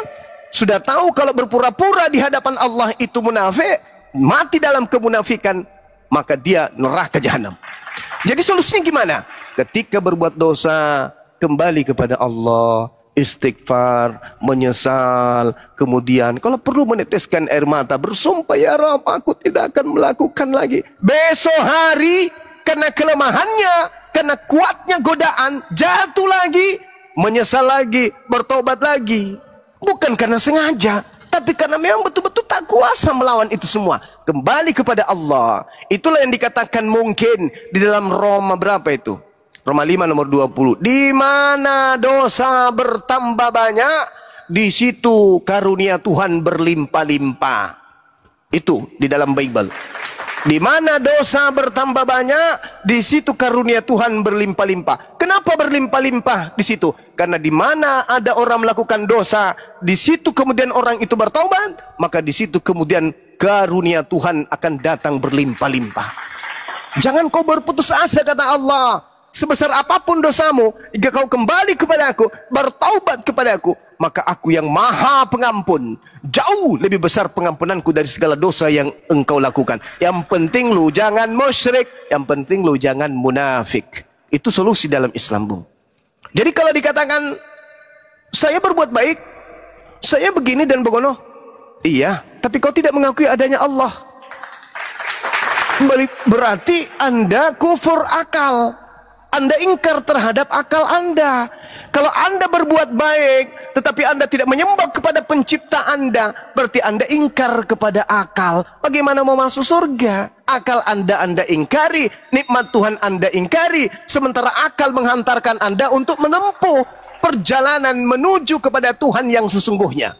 sudah tahu kalau berpura-pura di hadapan Allah itu munafik, mati dalam kemunafikan, maka dia neraka jahanam. Jadi solusinya gimana? Ketika berbuat dosa, kembali kepada Allah, istighfar, menyesal, kemudian kalau perlu meneteskan air mata, bersumpah, ya Rabb, aku tidak akan melakukan lagi. Besok hari, karena kelemahannya, karena kuatnya godaan, jatuh lagi, menyesal lagi, bertobat lagi. Bukan karena sengaja, tapi karena memang betul-betul tak kuasa melawan itu semua. Kembali kepada Allah. Itulah yang dikatakan mungkin di dalam Roma berapa itu? Roma 5 nomor 20. Di mana dosa bertambah banyak, di situ karunia Tuhan berlimpah-limpah. Itu di dalam Bible. Di mana dosa bertambah banyak, di situ karunia Tuhan berlimpah-limpah. Kenapa berlimpah-limpah di situ? Karena di mana ada orang melakukan dosa, di situ kemudian orang itu bertaubat, maka di situ kemudian karunia Tuhan akan datang berlimpah-limpah. Jangan kau berputus asa, kata Allah. Sebesar apapun dosamu, jika kau kembali kepada aku, bertaubat kepada aku, maka aku yang maha pengampun. Jauh lebih besar pengampunanku dari segala dosa yang engkau lakukan. Yang penting lu jangan musyrik, yang penting lu jangan munafik. Itu solusi dalam Islam, Bung. Jadi kalau dikatakan saya berbuat baik, saya begini dan begono, iya, tapi kau tidak mengakui adanya Allah, berarti Anda kufur akal. Anda ingkar terhadap akal Anda. Kalau Anda berbuat baik, tetapi Anda tidak menyembah kepada pencipta Anda, berarti Anda ingkar kepada akal. Bagaimana mau masuk surga? Akal Anda ingkari, nikmat Tuhan Anda ingkari, sementara akal menghantarkan Anda untuk menempuh perjalanan menuju kepada Tuhan yang sesungguhnya.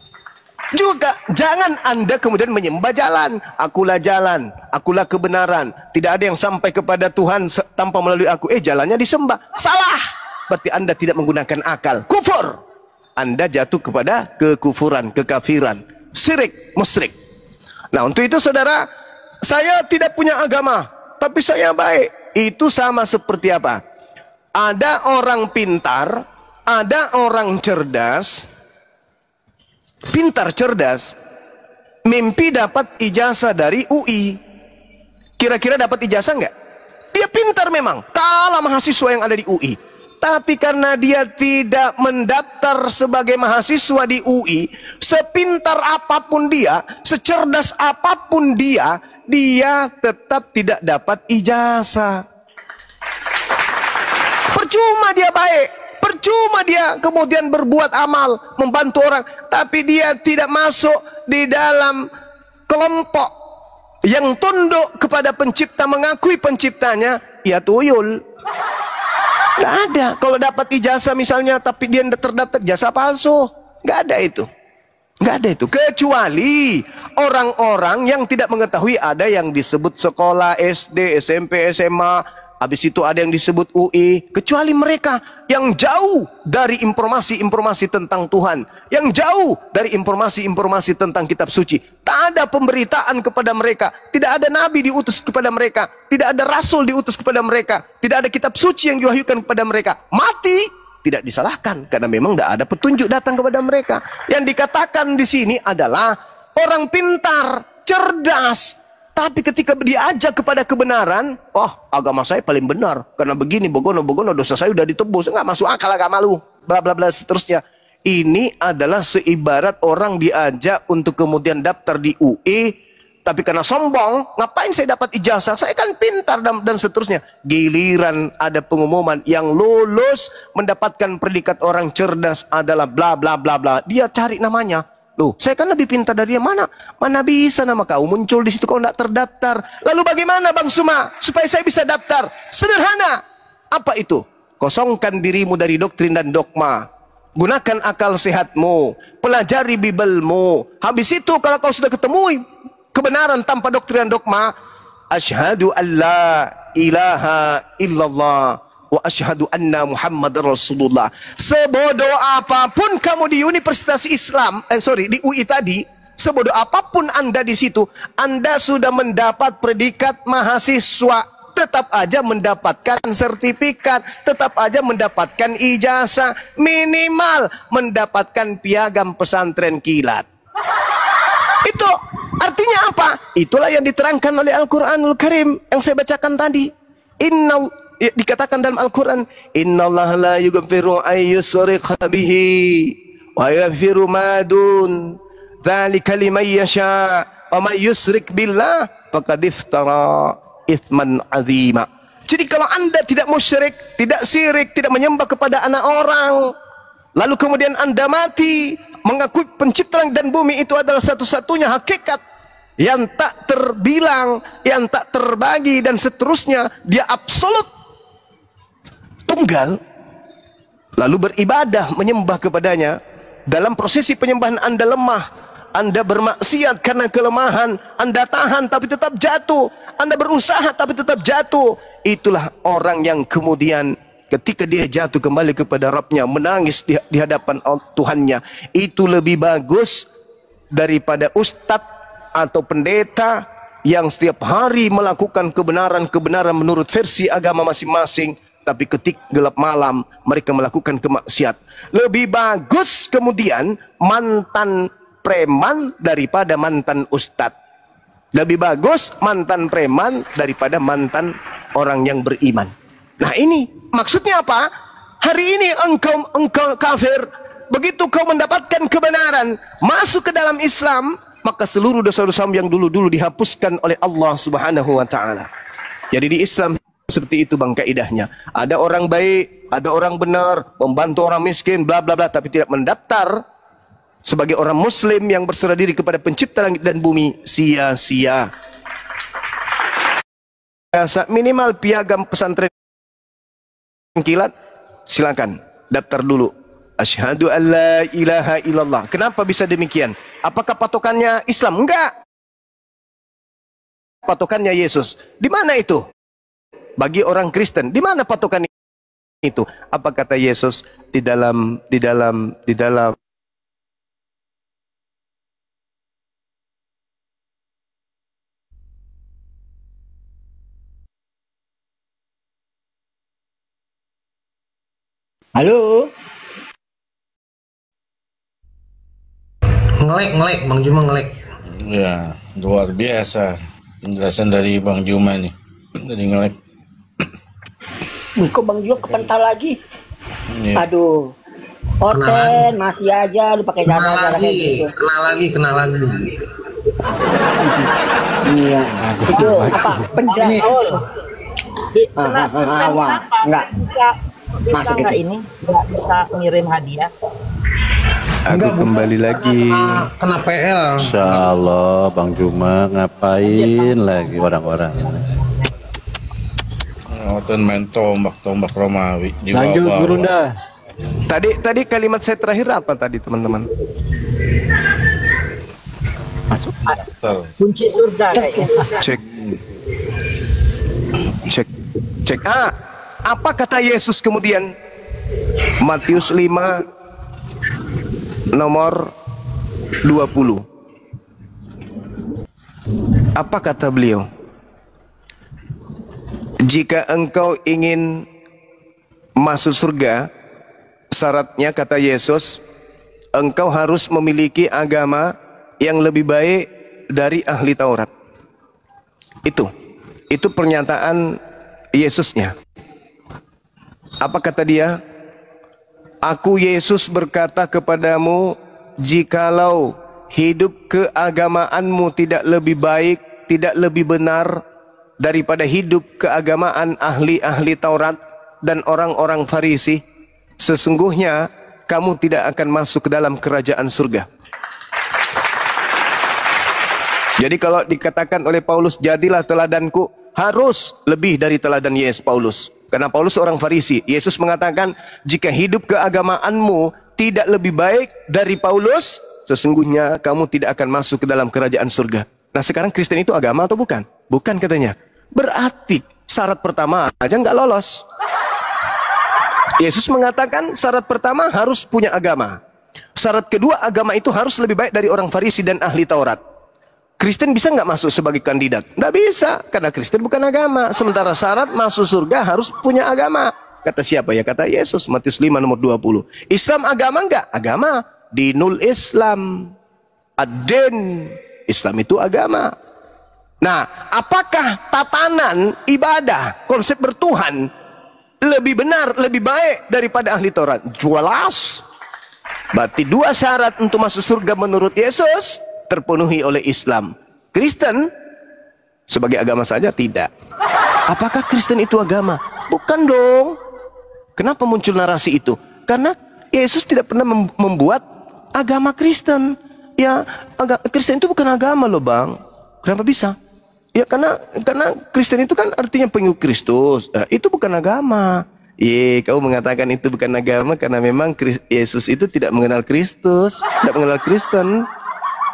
Juga jangan Anda kemudian menyembah jalan. Akulah jalan, akulah kebenaran. Tidak ada yang sampai kepada Tuhan tanpa melalui aku. Jalannya disembah. Salah. Berarti Anda tidak menggunakan akal. Kufur. Anda jatuh kepada kekufuran, kekafiran, syirik, musyrik. Nah, untuk itu saudara, saya tidak punya agama, tapi saya baik. Itu sama seperti apa? Ada orang pintar, ada orang cerdas. Pintar cerdas, mimpi dapat ijazah dari UI. Kira-kira dapat ijazah nggak? Dia pintar memang, kalah mahasiswa yang ada di UI. Tapi karena dia tidak mendaftar sebagai mahasiswa di UI, sepintar apapun dia, secerdas apapun dia tetap tidak dapat ijazah. Percuma dia baik. Percuma dia kemudian berbuat amal, membantu orang, tapi dia tidak masuk di dalam kelompok yang tunduk kepada pencipta, mengakui penciptanya, ya tuyul. Gak ada. Kalau dapat ijazah misalnya, tapi dia tidak terdaftar, ijazah palsu. Gak ada itu. Gak ada itu. Kecuali orang-orang yang tidak mengetahui ada yang disebut sekolah SD, SMP, SMA, habis itu ada yang disebut UI. Kecuali mereka yang jauh dari informasi-informasi tentang Tuhan, yang jauh dari informasi-informasi tentang kitab suci. Tak ada pemberitaan kepada mereka, tidak ada nabi diutus kepada mereka, tidak ada rasul diutus kepada mereka, tidak ada kitab suci yang diwahyukan kepada mereka. Mati tidak disalahkan karena memang tidak ada petunjuk datang kepada mereka. Yang dikatakan di sini adalah orang pintar, cerdas, tapi ketika diajak kepada kebenaran, agama saya paling benar karena begini, begono dosa saya sudah ditebus, nggak masuk akal agama lu, bla bla bla seterusnya. Ini adalah seibarat orang diajak untuk kemudian daftar di UI, tapi karena sombong, ngapain saya dapat ijazah, saya kan pintar dan seterusnya. Giliran ada pengumuman yang lulus mendapatkan predikat orang cerdas adalah bla bla bla bla, dia cari namanya. Loh, saya kan lebih pintar dari yang mana? Mana bisa nama kau muncul di situ, kau tidak terdaftar. Lalu bagaimana Bang Suma supaya saya bisa daftar? Sederhana. Apa itu? Kosongkan dirimu dari doktrin dan dogma. Gunakan akal sehatmu, pelajari Bibelmu. Habis itu kalau kau sudah ketemu kebenaran tanpa doktrin dan dogma, asyhadu an la ilaha illallah wa asyhadu anna Muhammadar Rasulullah. Sebodoh apapun kamu di Universitas Islam, di UI tadi, sebodoh apapun Anda di situ, Anda sudah mendapat predikat mahasiswa, tetap aja mendapatkan sertifikat, tetap aja mendapatkan ijazah, minimal mendapatkan piagam pesantren kilat. Itu artinya apa? Itulah yang diterangkan oleh Al-Quranul Karim yang saya bacakan tadi. Dikatakan dalam Al-Quran, innallaha la yughfiru an yushraka bihi wa yaghfiru ma dun dzalika liman yasha wa may yusyrik billah faqad iftara itsman azima. Jadi kalau Anda tidak musyrik, tidak syirik, tidak menyembah kepada anak orang, lalu kemudian Anda mati mengakui pencipta langit dan bumi itu adalah satu-satunya hakikat yang tak terbilang, yang tak terbagi dan seterusnya, dia absolut tunggal, lalu beribadah menyembah kepadanya. Dalam prosesi penyembahan Anda lemah, Anda bermaksiat karena kelemahan, Anda tahan tapi tetap jatuh, Anda berusaha tapi tetap jatuh. Itulah orang yang kemudian ketika dia jatuh kembali kepada Rabbnya, menangis di hadapan Tuhannya. Itu lebih bagus daripada ustadz atau pendeta yang setiap hari melakukan kebenaran-kebenaran menurut versi agama masing-masing, tapi ketika gelap malam mereka melakukan kemaksiat. Lebih bagus kemudian mantan preman daripada mantan ustadz. Lebih bagus mantan preman daripada mantan orang yang beriman. Nah ini maksudnya apa? Hari ini engkau kafir, begitu kau mendapatkan kebenaran, masuk ke dalam Islam, maka seluruh dosa-dosamu yang dulu-dulu dihapuskan oleh Allah Subhanahu wa taala. Jadi di Islam seperti itu bang kaidahnya. Ada orang baik, ada orang benar, membantu orang miskin, bla bla bla, tapi tidak mendaftar sebagai orang muslim yang berserah diri kepada pencipta langit dan bumi, sia-sia. Minimal piagam pesantren kilat, silakan daftar dulu. Asyhadu an la ilaha illallah. Kenapa bisa demikian? Apakah patokannya Islam? Enggak. Patokannya Yesus. Di mana itu? Bagi orang Kristen, di mana patokan itu? Apa kata Yesus di dalam Halo. Ngelek, Bang Juma ngelek. Ya, luar biasa penjelasan dari Bang Juma nih. Dari ngelek. Kok Bang Juma kepental lagi? Iya. Aduh. Orten masih aja lu pakai cara-cara kayak gitu. Kena lagi. Iya. Itu apa? Penjelasan. Kena sistem apa? Enggak. Bisa nggak ini? Nggak bisa ngirim hadiah? Aku kembali lagi. Kena PL. Insya Allah Bang Juma ngapain lagi orang-orang ini? Nonton main tombak Romawi di Lanjut bawah. Gurunda. Tadi kalimat saya terakhir apa tadi, teman-teman? Masuk. Kunci surga kayaknya. Cek. Apa kata Yesus kemudian? Matius 5 nomor 20. Apa kata beliau? Jika engkau ingin masuk surga, syaratnya kata Yesus, engkau harus memiliki agama yang lebih baik dari ahli Taurat. Itu pernyataan Yesusnya. Apa kata dia? Aku Yesus berkata kepadamu, jikalau hidup keagamaanmu tidak lebih baik, tidak lebih benar daripada hidup keagamaan ahli-ahli Taurat dan orang-orang Farisi, sesungguhnya kamu tidak akan masuk ke dalam kerajaan surga. Jadi kalau dikatakan oleh Paulus, jadilah teladanku, harus lebih dari teladan Paulus. Karena Paulus seorang Farisi. Yesus mengatakan, jika hidup keagamaanmu tidak lebih baik dari Paulus, sesungguhnya kamu tidak akan masuk ke dalam kerajaan surga. Nah sekarang Kristen itu agama atau bukan? Bukan katanya. Berarti syarat pertama aja nggak lolos. Yesus mengatakan syarat pertama harus punya agama. Syarat kedua, agama itu harus lebih baik dari orang Farisi dan ahli Taurat. Kristen bisa nggak masuk sebagai kandidat? Nggak bisa, karena Kristen bukan agama. Sementara syarat masuk surga harus punya agama. Kata siapa ya? Kata Yesus, Matius 5 nomor 20. Islam agama nggak? Agama. Dinul Islam. Ad-din. Islam itu agama. Nah, apakah tatanan ibadah, konsep bertuhan lebih benar, lebih baik daripada ahli Taurat? Jelas. Berarti dua syarat untuk masuk surga menurut Yesus terpenuhi oleh Islam. Kristen sebagai agama saja tidak. Apakah Kristen itu agama? Bukan dong. Kenapa muncul narasi itu? Karena Yesus tidak pernah membuat agama Kristen. Ya, Kristen itu bukan agama loh bang. Kenapa bisa? Ya karena Kristen itu kan artinya pengikut Kristus. Itu bukan agama. Kau mengatakan itu bukan agama karena memang Yesus itu tidak mengenal Kristus, tidak mengenal Kristen.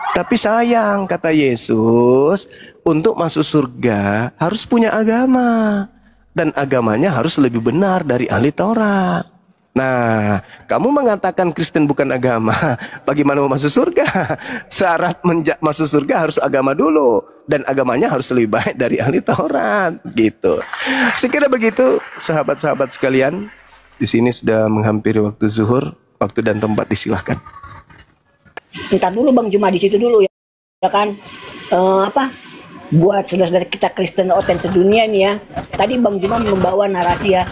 Tapi sayang, kata Yesus, untuk masuk surga harus punya agama. Dan agamanya harus lebih benar dari ahli Taurat. Nah, kamu mengatakan Kristen bukan agama, bagaimana mau masuk surga? Syarat masuk surga harus agama dulu. Dan agamanya harus lebih baik dari ahli Taurat. Gitu. Sekira begitu, sahabat-sahabat sekalian. Di sini sudah menghampiri waktu zuhur. Waktu dan tempat disilahkan. Ntar dulu Bang Juma di situ dulu ya kan, buat saudara-saudara kita Kristen Oten sedunia nih ya. Tadi Bang Juma membawa narasi ya,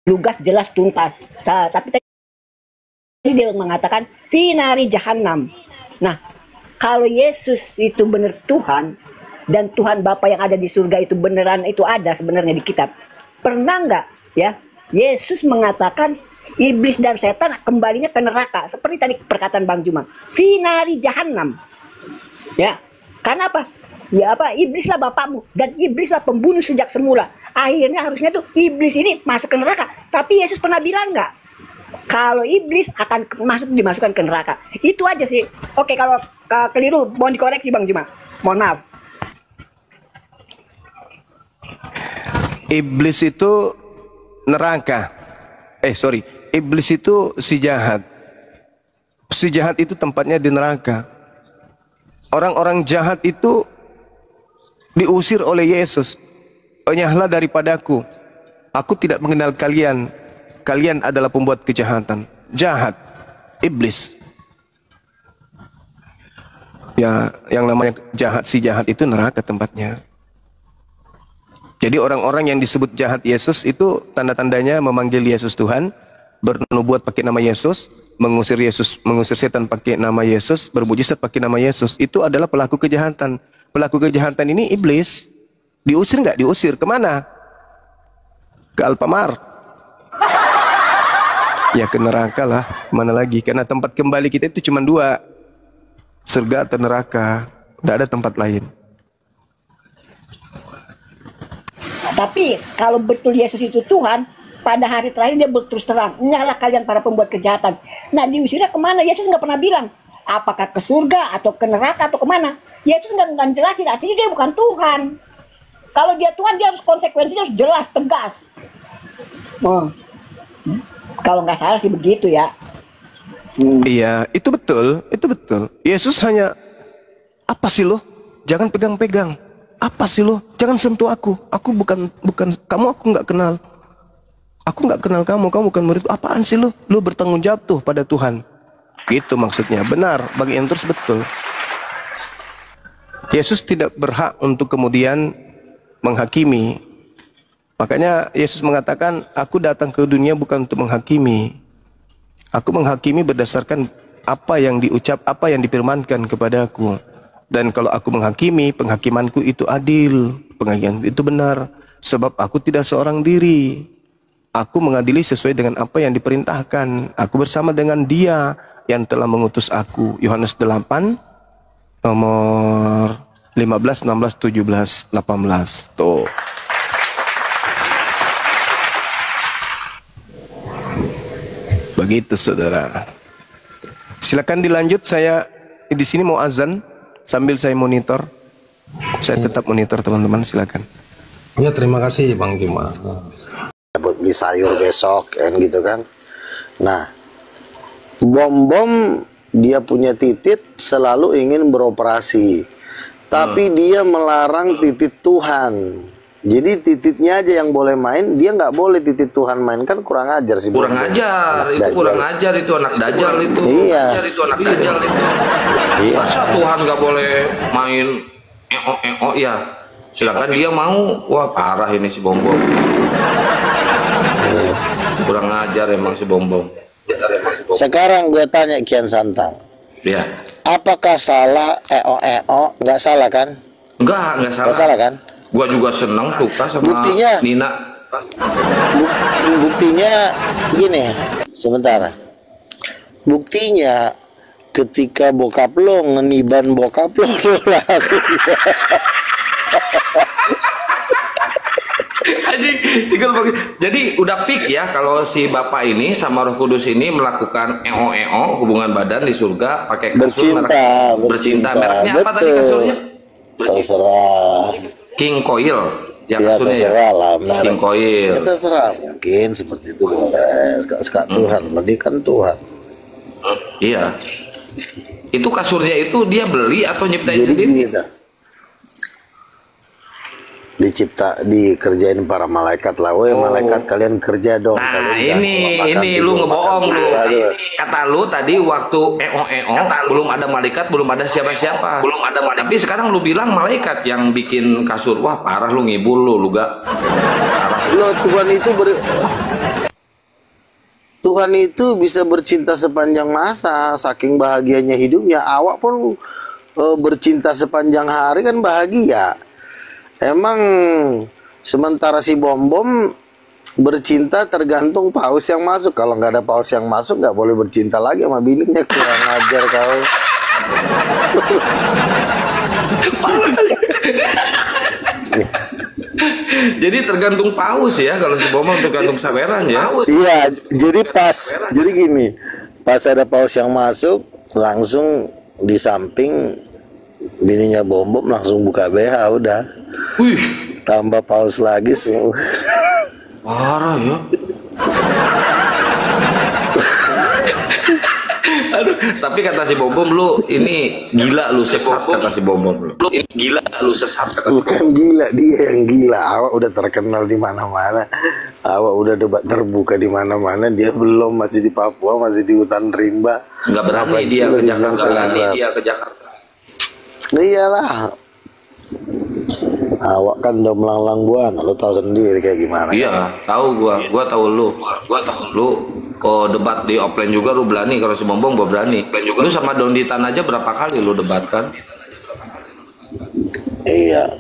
lugas jelas tuntas. Tapi tadi dia mengatakan finari jahanam. Nah, kalau Yesus itu benar Tuhan dan Tuhan Bapa yang ada di surga itu beneran itu ada sebenarnya di kitab. Pernah nggak ya Yesus mengatakan iblis dan setan kembalinya ke neraka, seperti tadi perkataan Bang Juma, finari jahanam. Ya, karena apa? Ya apa, iblislah bapakmu dan iblislah pembunuh sejak semula. Akhirnya harusnya tuh iblis ini masuk ke neraka. Tapi Yesus pernah bilang nggak kalau iblis akan dimasukkan ke neraka? Itu aja sih. Oke, kalau keliru mohon dikoreksi Bang Juma. Mohon maaf. Iblis itu neraka. Iblis itu si jahat. Si jahat itu tempatnya di neraka. Orang-orang jahat itu diusir oleh Yesus. Enyahlah daripadaku. Aku tidak mengenal kalian. Kalian adalah pembuat kejahatan. Jahat. Iblis. Ya, yang namanya jahat, si jahat itu neraka tempatnya. Jadi orang-orang yang disebut jahat Yesus itu tanda-tandanya memanggil Yesus Tuhan, bernubuat pakai nama Yesus, mengusir setan pakai nama Yesus, bermujizat pakai nama Yesus. Itu adalah pelaku kejahatan. Pelaku kejahatan ini iblis. Diusir nggak? Diusir kemana? Ke Alfamart. Ya ke neraka lah. Mana lagi? Karena tempat kembali kita itu cuma dua. Surga atau neraka. Tidak ada tempat lain. Tapi kalau betul Yesus itu Tuhan, pada hari terakhir dia berterus terang, nyala kalian para pembuat kejahatan. Nah diusirnya kemana? Yesus nggak pernah bilang. Apakah ke surga atau ke neraka atau kemana? Yesus nggak jelasin. Artinya dia bukan Tuhan. Kalau dia Tuhan, dia harus konsekuensinya harus jelas, tegas. Kalau nggak salah sih begitu ya. Iya, itu betul, itu betul. Yesus hanya, apa sih lo? Jangan pegang-pegang. Apa sih lo? Jangan sentuh aku. Aku bukan kamu, aku nggak kenal. Aku nggak kenal kamu bukan muridku. Apaan sih lo? Lo bertanggung jawab tuh pada Tuhan. Gitu maksudnya. Benar, bagi Entrus betul. Yesus tidak berhak untuk kemudian menghakimi. Makanya Yesus mengatakan, aku datang ke dunia bukan untuk menghakimi. Aku menghakimi berdasarkan apa yang diucap, apa yang difirmankan kepadaku. Dan kalau aku menghakimi, penghakimanku itu adil, penghakiman itu benar. Sebab aku tidak seorang diri. Aku mengadili sesuai dengan apa yang diperintahkan. Aku bersama dengan Dia yang telah mengutus aku. Yohanes 8, nomor 15, 16, 17, 18. Tuh. Begitu saudara. Silakan dilanjut, saya di sini mau azan sambil saya monitor. Saya tetap monitor teman-teman, silakan. Ya, terima kasih Bang Juma. Buat beli sayur besok kan gitu kan. Nah, Bom dia punya titit selalu ingin beroperasi. Tapi dia melarang titit Tuhan. Jadi tititnya aja yang boleh main, dia nggak boleh titit Tuhan main, kan kurang ajar sih. Kurang ajar, itu kurang ajar itu anak dajal itu. Iya. Ajar itu anak dajal itu. Iya. Masa Tuhan nggak boleh main ya? Silakan dia mau. Wah parah ini si Bom. Kurang ajar emang si Bom. Sekarang gue tanya Kian Santang. Ya. Apakah salah nggak salah kan? Nggak salah. Nggak salah kan? Gua juga seneng suka sama buktinya, Nina. Buktinya gini, sebentar. Buktinya ketika bokap lo ngeniban bokap lo langsung. Jadi udah pik ya kalau si bapak ini sama Roh Kudus ini melakukan hubungan badan di surga pakai kasur bercinta. Mereknya apa tadi kasurnya? Terserah. King Coil yang ya, kasurnya terserah ya. Lah, King Coil. Ya, terserah, mungkin seperti itu boleh. Suka Tuhan, dia kan Tuhan. Iya. Itu kasurnya itu dia beli atau nyiptain jadi sendiri? Gini, dikerjain para malaikat lah. Woi malaikat kalian kerja dong. Nah ini lu ngebohong lu. Kata lu tadi waktu belum ada malaikat, belum ada siapa-siapa. Belum ada malaikat. Tapi sekarang lu bilang malaikat yang bikin kasur. Wah parah lu, ngibul lu gak. Lo Tuhan itu bisa bercinta sepanjang masa, saking bahagianya hidupnya. Awak pun bercinta sepanjang hari kan bahagia. Emang sementara si Bom bercinta tergantung paus yang masuk. Kalau nggak ada paus yang masuk nggak boleh bercinta lagi sama bininya. Kurang ajar kau. Jadi tergantung paus ya, kalau si Bomong tergantung saweran ya. Iya, jadi gini, pas ada paus yang masuk, langsung di samping bininya Bom langsung buka BH udah. Wih, tambah paus lagi semua. Parah ya. Aduh, tapi kata si Bom lu ini gila lu sesat, kata si Bom lu. Ini gila lu sesat, kata si Bukan gila, dia yang gila. Awak udah terkenal di mana-mana. Awak udah debat terbuka di mana-mana, dia belum, masih di Papua, masih di hutan rimba. Nggak berani dia ke Jakarta. Iyalah. Awak kan udah melanglang buana, lo tahu sendiri kayak gimana. Iya, tahu gua tahu lu. Oh, debat di offline juga lu berani, kalau si Bombong gua berani. Lu sama Donditan aja berapa kali lu debat kan? Iya.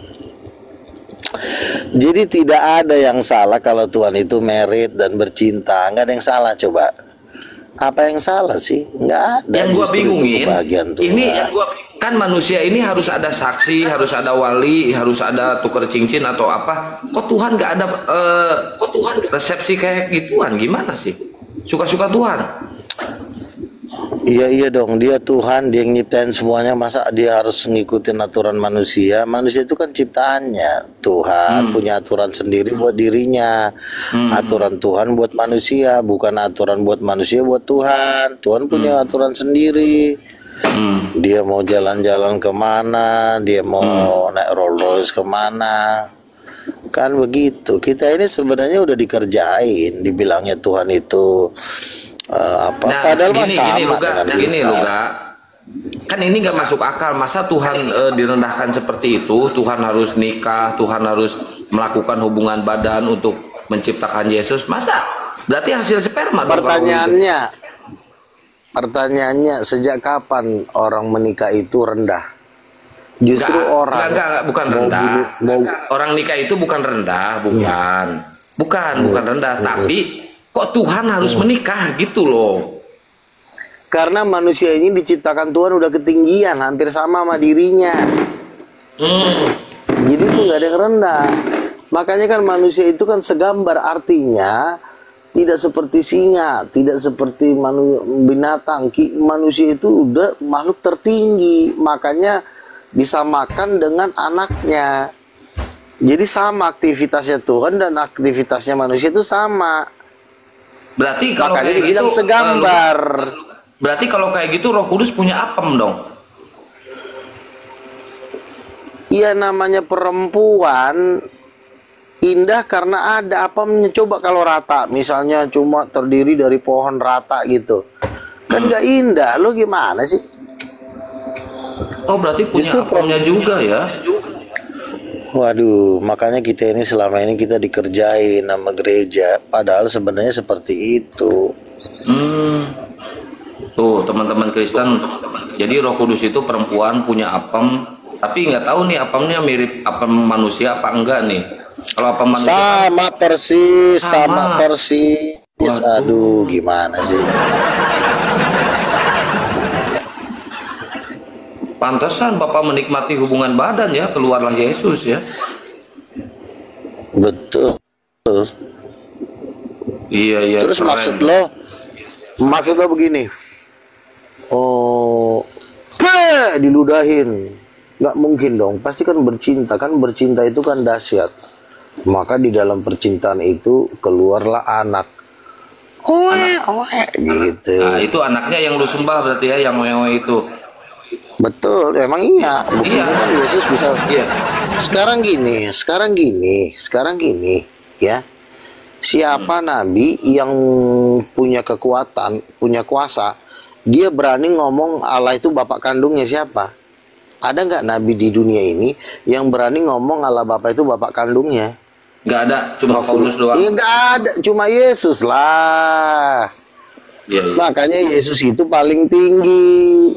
Jadi tidak ada yang salah kalau Tuhan itu merit dan bercinta, nggak ada yang salah coba. Apa yang salah sih? Nggak ada. Yang gua bingungin, ini yang gua kan manusia ini harus ada saksi, harus ada wali, harus ada tuker cincin atau apa. Kok Tuhan nggak ada resepsi kayak gituan? Gimana sih? Suka-suka Tuhan. Iya dong, dia Tuhan, dia yang nyiptain semuanya, masa dia harus ngikutin aturan manusia? Manusia itu kan ciptaannya. Tuhan punya aturan sendiri buat dirinya. Aturan Tuhan buat manusia, bukan aturan buat manusia buat Tuhan. Tuhan punya aturan sendiri. Dia mau jalan-jalan kemana, dia mau naik Rolls Royce kemana, kan begitu. Kita ini sebenarnya udah dikerjain, dibilangnya Tuhan itu padahal sama dengan kita. Kan ini nggak masuk akal. Masa Tuhan direndahkan seperti itu? Tuhan harus nikah, Tuhan harus melakukan hubungan badan untuk menciptakan Yesus. Masa? Berarti hasil sperma. Pertanyaannya, sejak kapan orang menikah itu rendah? Justru bukan rendah. Orang nikah itu bukan rendah, bukan rendah. Tapi kok Tuhan harus menikah gitu loh? Karena manusia ini diciptakan Tuhan udah ketinggian, hampir sama dirinya. Jadi itu nggak ada yang rendah. Makanya kan manusia itu kan segambar, artinya tidak seperti singa, tidak seperti binatang. Manusia itu udah makhluk tertinggi, makanya disamakan dengan anaknya. Jadi sama aktivitasnya Tuhan dan aktivitasnya manusia itu sama. Berarti kalau makanya kayak dibilang gitu, segambar. Berarti kalau kayak gitu Roh Kudus punya apem dong? Iya, namanya perempuan indah karena ada apemnya. Coba kalau rata, misalnya cuma terdiri dari pohon rata gitu, kan nggak indah. Lo gimana sih? Oh, berarti punya apemnya juga ya? Waduh, makanya kita ini selama ini kita dikerjain sama gereja, padahal sebenarnya seperti itu. Tuh teman-teman Kristen, jadi Roh Kudus itu perempuan punya apem, tapi nggak tahu nih apemnya mirip apem manusia apa enggak nih? Kalau apem manusia sama persis. Aduh, gimana sih? Pantesan Bapak menikmati hubungan badan ya, keluarlah Yesus ya. Betul. Iya. Terus maksud lo begini. Oh, diludahin. Nggak mungkin dong. Pasti kan bercinta. Kan bercinta itu kan dahsyat. Maka di dalam percintaan itu keluarlah anak. Gitu. Nah, itu anaknya yang lu sembah berarti ya, yang wewe itu. Betul, emang iya. Buktinya kan Yesus bisa. Iya. Sekarang gini, ya. Siapa nabi yang punya kekuatan, punya kuasa, dia berani ngomong Allah itu bapak kandungnya siapa? Ada nggak nabi di dunia ini yang berani ngomong Allah bapak itu bapak kandungnya? Nggak ada, cuma Paulus doang. Iya, nggak ada, cuma Yesus lah. Iya. Makanya Yesus itu paling tinggi.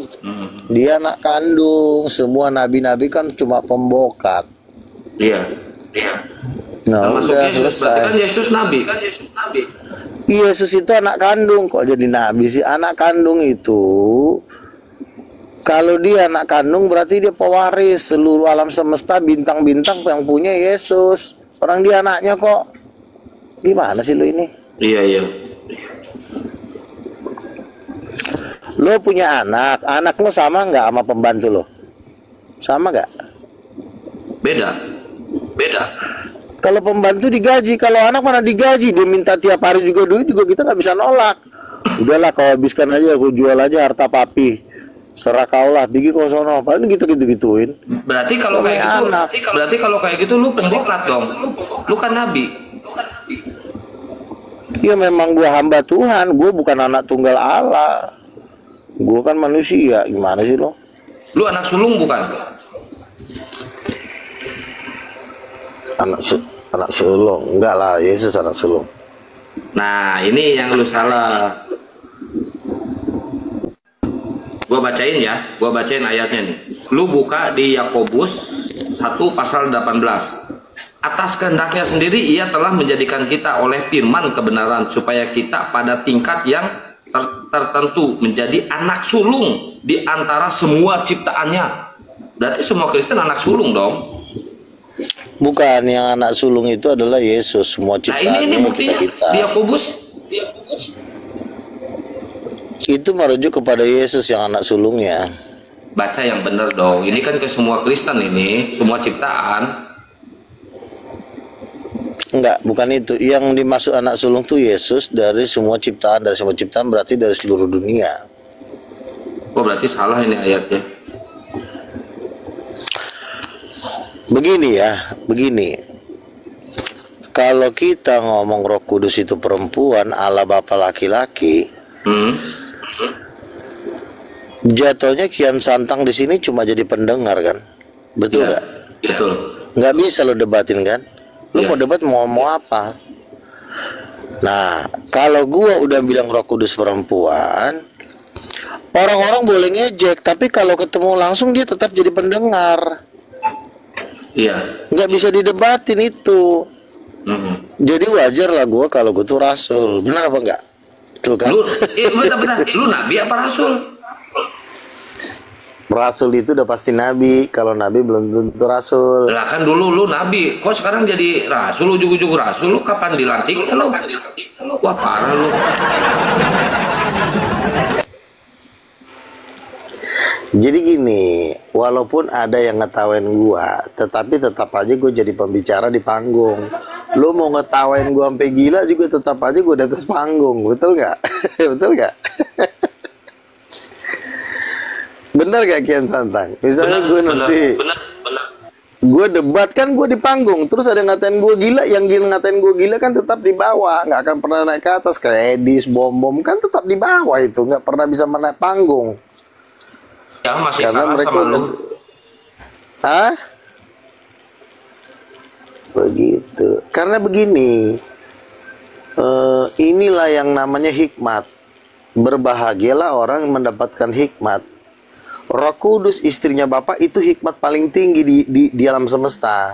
Dia anak kandung. Semua nabi-nabi kan cuma pembokat. Iya. Nah, udah selesai. Berarti kan Yesus nabi. Yesus itu anak kandung, kok jadi nabi sih? Anak kandung itu Kalau dia anak kandung berarti dia pewaris seluruh alam semesta, bintang-bintang yang punya Yesus. Orang dia anaknya kok. Gimana sih lo ini? Iya, iya. Lo punya anak lo sama nggak sama pembantu lo? Sama nggak? Beda. Beda. Kalau pembantu digaji, kalau anak mana digaji, dia minta tiap hari juga duit juga kita nggak bisa nolak. Udahlah kau habiskan aja, aku jual aja harta papi. Serah kaulah, bigi kau sono. Paling gituin. Berarti kalau kayak gitu, berarti kalau kayak gitu lu pembokat dong. Lu kan nabi. Ya memang gua hamba Tuhan, gua bukan anak tunggal Allah. Gua kan manusia, gimana sih lo? Lu anak sulung bukan? Anak sulung, enggak lah, Yesus anak sulung. Nah, ini yang lu salah. Gua bacain ayatnya nih. Lu buka di Yakobus 1 pasal 18. Atas kehendaknya sendiri ia telah menjadikan kita oleh firman kebenaran supaya kita pada tingkat yang tertentu menjadi anak sulung di antara semua ciptaannya. Berarti semua Kristen anak sulung dong. Bukan, yang anak sulung itu adalah Yesus, semua ciptaannya. Nah, ini buktinya kita. Di Yakobus. Itu merujuk kepada Yesus yang anak sulungnya. Baca yang benar dong. Ini kan ke semua Kristen ini, semua ciptaan. Enggak, bukan itu. Yang dimaksud anak sulung tuh Yesus dari semua ciptaan, berarti dari seluruh dunia. Oh, berarti salah ini ayatnya. Begini. Kalau kita ngomong Roh Kudus itu perempuan, Allah Bapa laki-laki, jatuhnya Kian Santang di sini cuma jadi pendengar kan, betul nggak? Ya, betul. Nggak bisa lo debatin kan? Lo mau debat mau apa? Nah, kalau gua udah bilang Roh Kudus perempuan, orang-orang boleh ngejek, tapi kalau ketemu langsung dia tetap jadi pendengar. Iya. Nggak bisa didebatin itu. Jadi wajar lah gua kalau gua tuh rasul, benar apa enggak? Betul kan? Bentar. Lu nabi apa rasul? Rasul itu udah pasti nabi. Kalau nabi belum tentu rasul. Lah kan dulu lu nabi, kok sekarang jadi rasul? Ujung-ujung rasul, lu kapan dilantiknya lu? Wah parah lu. Jadi gini, walaupun ada yang ngetawain gua, tetapi tetap aja gua jadi pembicara di panggung. Lu mau ngetawain gua sampai gila juga tetap aja gua di atas panggung, betul nggak? Betul nggak? Bener gak Kian Santang? Misalnya gue nanti gue debat kan gue di panggung, terus ada yang ngatain gue gila, yang ngatain gue gila kan tetap di bawah, nggak akan pernah naik ke atas. Kayak Edis, Bom kan tetap di bawah itu, nggak pernah bisa menaik panggung. Ya masih karena mereka sama lu. Hah? Begitu. Karena begini, inilah yang namanya hikmat. Berbahagialah orang yang mendapatkan hikmat. Roh Kudus istrinya Bapak itu hikmat paling tinggi di alam semesta.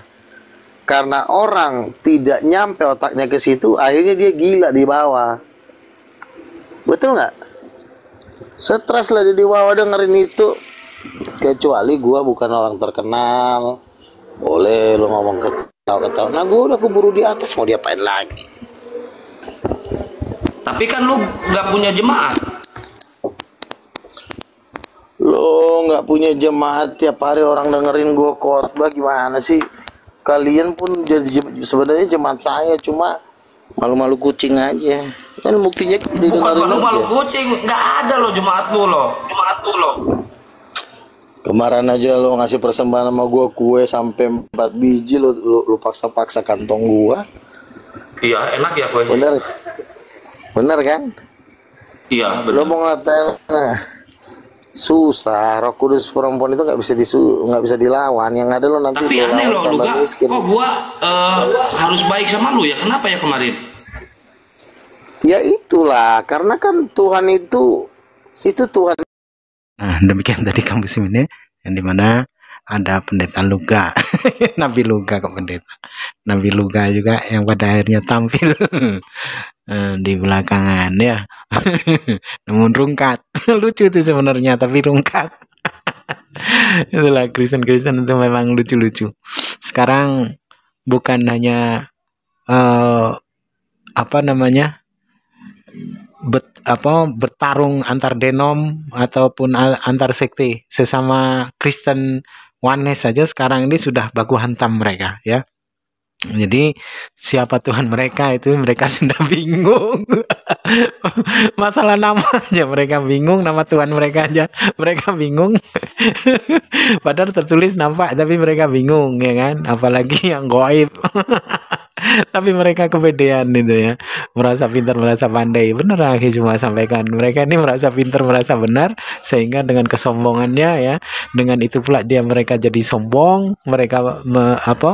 Karena orang tidak nyampe otaknya ke situ, akhirnya dia gila di bawah. Betul nggak? Stres lah dia di bawah dengerin itu. Kecuali gua bukan orang terkenal, boleh lo ngomong ketawa-ketawa. Nah gua udah keburu di atas, mau diapain lagi? Tapi kan lu nggak punya jemaat. Lo nggak punya jemaat, tiap hari orang dengerin gua khotbah, gimana sih? Kalian pun jadi sebenarnya jemaat saya, cuma malu-malu kucing aja. Kan buktinya didengerin aja. Malu kucing, nggak ada lo jemaat lu lo. Kemarin aja lo ngasih persembahan sama gua kue sampai 4 biji, lo paksa-paksa kantong gua. Iya, enak ya kue. Bener kan? Iya, bener. Lo mau ngatain, susah. Roh Kudus perempuan itu nggak bisa dilawan. Yang ada lo nanti tapi aneh lo, tambah miskin. Kok gua harus baik sama lu ya? Kenapa ya kemarin? Ya itulah, karena kan Tuhan itu Tuhan. Nah, demikian tadi kampus ini yang dimana ada pendeta Luka, Nabi Luka kok pendeta, Nabi Luka juga yang pada akhirnya tampil di belakangan ya, namun rungkat, lucu itu sebenarnya tapi rungkat. Itulah Kristen-Kristen itu memang lucu-lucu. Sekarang bukan hanya apa namanya bertarung antar denom ataupun antar sekte, sesama Kristen Oneness saja sekarang ini sudah baku hantam mereka ya. Jadi siapa Tuhan mereka itu mereka sudah bingung. Masalah nama aja mereka bingung, nama Tuhan mereka aja mereka bingung. Padahal tertulis nampak tapi mereka bingung ya kan, apalagi yang gaib. Tapi mereka kepedean itu ya, merasa pintar, merasa pandai. Benar Akhi cuma sampaikan, mereka ini merasa pintar, merasa benar, sehingga dengan kesombongannya ya, dengan itu pula mereka jadi sombong, mereka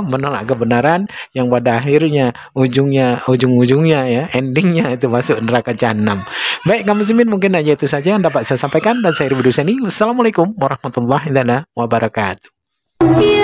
menolak kebenaran, yang pada akhirnya ujung-ujungnya ya, endingnya itu masuk neraka jahanam. Baik kaum muslimin, mungkin aja itu saja yang dapat saya sampaikan, dan saya Ribuduseni. Wassalamualaikum warahmatullahi wabarakatuh.